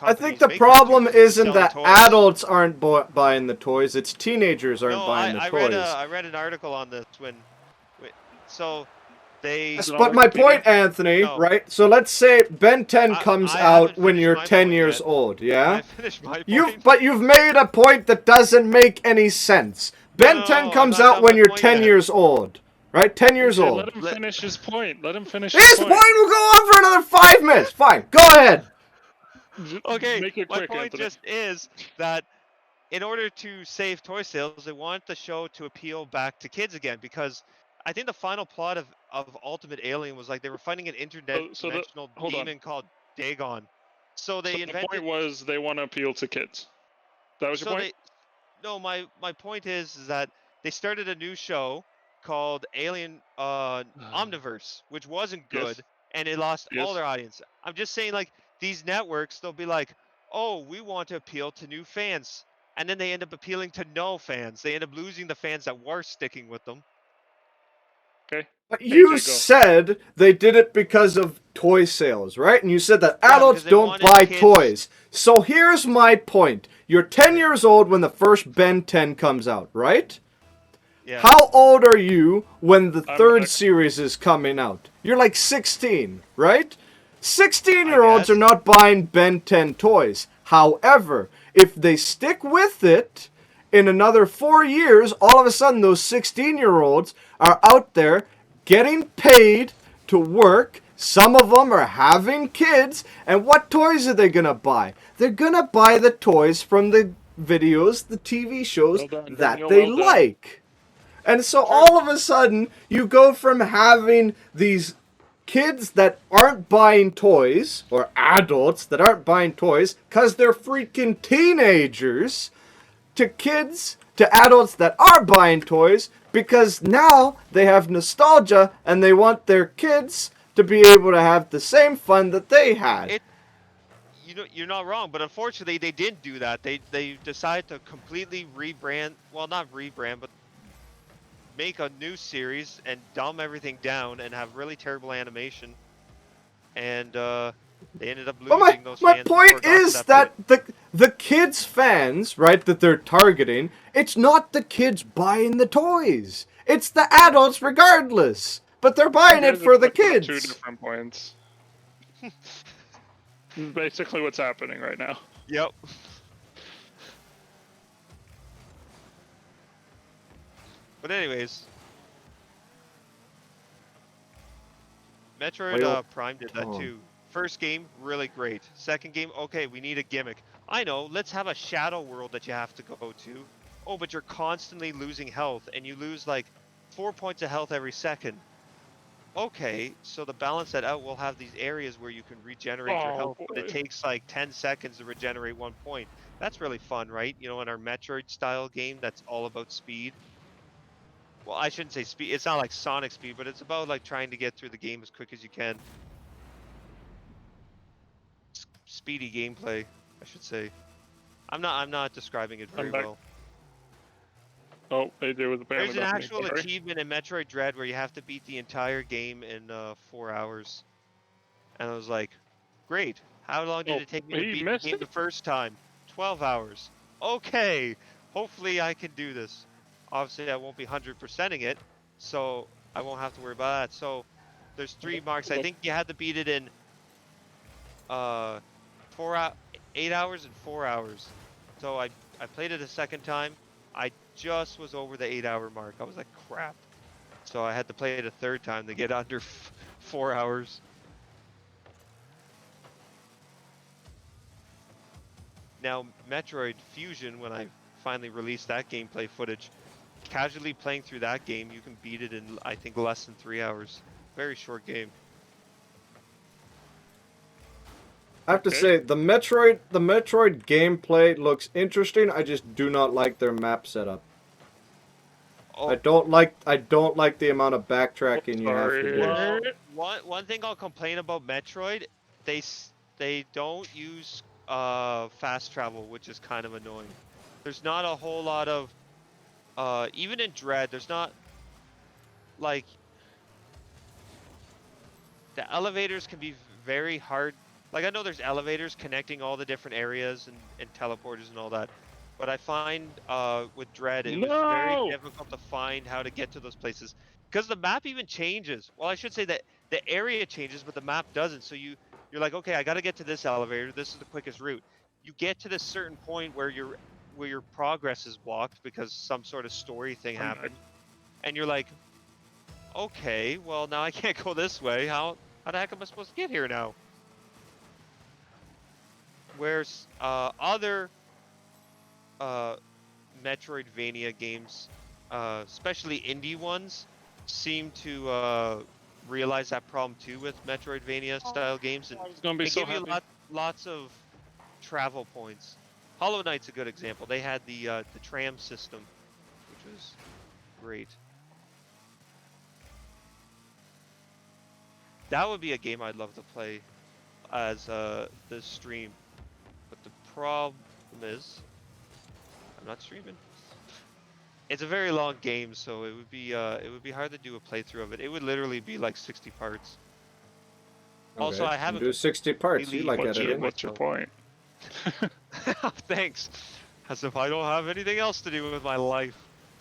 I think companies the make problem cartoons, is to isn't sell the that toys. adults aren't buying the toys, it's teenagers aren't No, buying the I toys. read an article on this when So they. Yes, on but my Wikipedia? point, Anthony, No. right? So let's say Ben 10 comes I out haven't when finished you're my 10 point years yet. old, Can yeah? I finish my point? You've made a point that doesn't make any sense. Ben 10 No, I'm comes not out done when my you're point 10 yet. years old, right? 10 years Okay, let old. him finish his point. Let him finish his His point point. will go on for another 5 minutes. Fine, go ahead. Okay, Make it my quick, point Anthony. just is that in order to save toy sales, they want the show to appeal back to kids again because I think the final plot of Ultimate Alien was like they were fighting an interdimensional Hold on. demon called Dagon. So they So the invented. point was they want to appeal to kids. That was your So point? no, my point is that they started a new show called Alien Omniverse, which wasn't Yes. good, and it lost all Yes. their audience. I'm just saying, like these networks, they'll be like, "Oh, we want to appeal to new fans," and then they end up appealing to no fans. They end up losing the fans that were sticking with them. Okay. But you AJ, go. said they did it because of toy sales, right? And you said that Yeah, adults because they don't wanted buy kids. toys. So here's my point. You're 10 years old when the first Ben 10 comes out, right? Yeah. How old are you when the I'm third not- series is coming out? You're like 16, right? 16-year-olds I are guess. not buying Ben 10 toys. However, if they stick with it, in another 4 years, all of a sudden those 16-year-olds are out there getting paid to work. Some of them are having kids. And what toys are they going to buy? They're going to buy the toys from the videos, the TV shows Well done, that Daniel. they Well done. like. And so True. all of a sudden, you go from having these kids that aren't buying toys, or adults that aren't buying toys because they're freaking teenagers, to adults that are buying toys because now they have nostalgia and they want their kids to be able to have the same fun that they had. It. You're not wrong, but unfortunately they didn't do that. They decided to completely rebrand. Well, not rebrand, but make a new series and dumb everything down and have really terrible animation. And they ended up But losing those my fans before it point got to is that point. that the kids fans, right, that they're targeting, it's not the kids buying the toys. It's the adults regardless. But they're You buying it guys are for the talking about two kids. different points. This is basically what's happening right now. Yep. But anyways, Metroid Well, Prime did that oh. too. First game, really great. Second game, okay, we need a gimmick. I know, let's have a shadow world that you have to go to. Oh, but you're constantly losing health, and you lose like 4 points of health every second. Okay, so to balance that out, we'll have these areas where you can regenerate your Oh health, but it boy. takes like 10 seconds to regenerate 1 point. That's really fun, right? You know, in our Metroid style game, that's all about speed. Well, I shouldn't say speed. It's not like Sonic speed, but it's about like trying to get through the game as quick as you can. Speedy gameplay, I should say. I'm not describing it very I'm back. well. Oh, AJ was apparently There's an back to me. actual Sorry. achievement in Metroid Dread where you have to beat the entire game in 4 hours. And I was like, great. How long did Oh, it take me to he beat the missed game it? the first time? 12 hours. Okay. Hopefully I can do this. Obviously I won't be 100%ing it, so I won't have to worry about that. So there's 3 marks. I Look. think you had to beat it in 8 hours and 4 hours. So I played it a second time. I just was over the 8-hour mark. I was like, crap. So I had to play it a third time to get under 4 hours. Now, Metroid Fusion, when I finally released that gameplay footage, casually playing through that game, you can beat it in, I think, less than 3 hours. Very short game. I have to Okay. say the Metroid gameplay looks interesting. I just do not like their map setup. Oh, I don't like the amount of backtracking you have to Sorry. do. well, one thing I'll complain about Metroid, they don't use fast travel, which is kind of annoying. There's not a whole lot of even in Dread, there's not like the elevators can be very hard. Like I know there's elevators connecting all the different areas and teleporters and all that. but I find with Dread it was very No! difficult to find how to get to those places because the map even changes. Well, I should say that the area changes, but the map doesn't. So you're like, okay, I got to get to this elevator. This is the quickest route. You get to this certain point where your progress is blocked because some sort of story thing happened, and you're like, okay, well now I can't go this way. How the heck am I supposed to get here now? Where's other Metroidvania games, especially indie ones, seem to realize that problem too with Metroidvania style games, and He's gonna be they so give you happy. lots of travel points. Hollow Knight's a good example. They had the tram system, which was great. That would be a game I'd love to play as the stream, but the problem is I'm not streaming. It's a very long game, so it would be hard to do a playthrough of it. It would literally be like 60 parts. Also, Okay, I haven't do 60 parts. You really like What's editing. your point? Thanks. As if I don't have anything else to do with my life.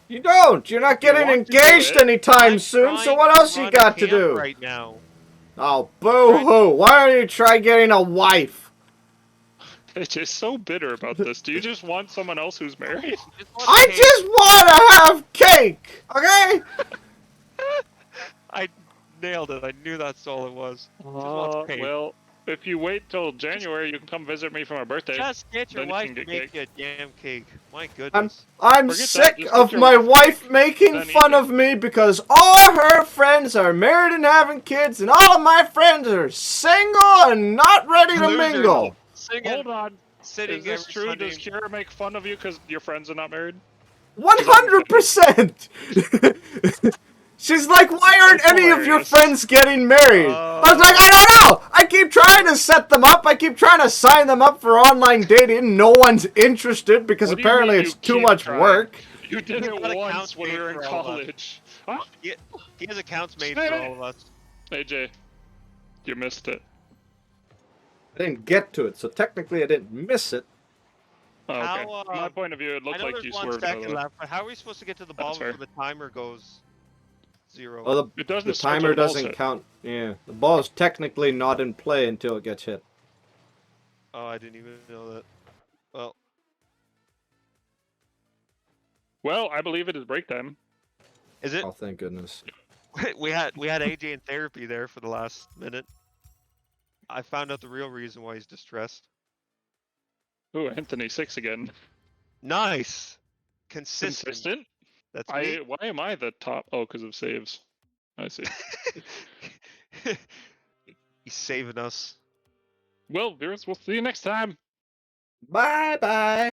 You don't. You're not You getting want to do engaged it? anytime I'm soon. So trying what to else you run a got to camp do? right now. Oh, boo-hoo. Why don't you try getting a wife? It's just so bitter about this. Do you just want someone else who's married? Just want I cake. just want to have cake, okay? I nailed it. I knew that's all it was. Just wants cake. Well, if you wait till January, you can come visit me for my birthday. Just get your Then you wife can to get make cake. you a damn cake. My I'm goodness. I'm Forget that, sick just of get your my wife wife cake, making then eat fun it. of me because all her friends are married and having kids, and all of my friends are single and not ready to Losers. mingle. Singing, Hold on. sitting Is this every true? Sunday. Does Kira make fun of you because your friends are not married? 100%. She's like, why aren't It's any of your hilarious. friends getting married? I was like, I don't know. I keep trying to set them up. I keep trying to sign them up for online dating. No one's interested because What do you apparently mean it's you too keep much trying? work. You did He's it got once accounts when we made were in for all of us. college. Ah, He has accounts made for all of us. AJ, you missed it. I didn't get to it, so technically I didn't miss it. Oh, okay. How, From my point of view, it I looked know like there's you 1 swerved out of second the way. left, but how are we supposed to get to the ball That's fair. before the timer goes 0? Well, It doesn't the start timer till the ball doesn't hit. count. Yeah, the ball is technically not in play until it gets hit. Oh, I didn't even know that. Well, Well, I believe it is break time. is it? Oh, thank goodness. we had AJ in therapy there for the last minute. I found out the real reason why he's distressed. Ooh, Anthony 6 again. Nice, consistent. Consistent? That's me. Why am I the top? Oh, because of saves. I see. He's saving us. Well, viewers, we'll see you next time. Bye bye.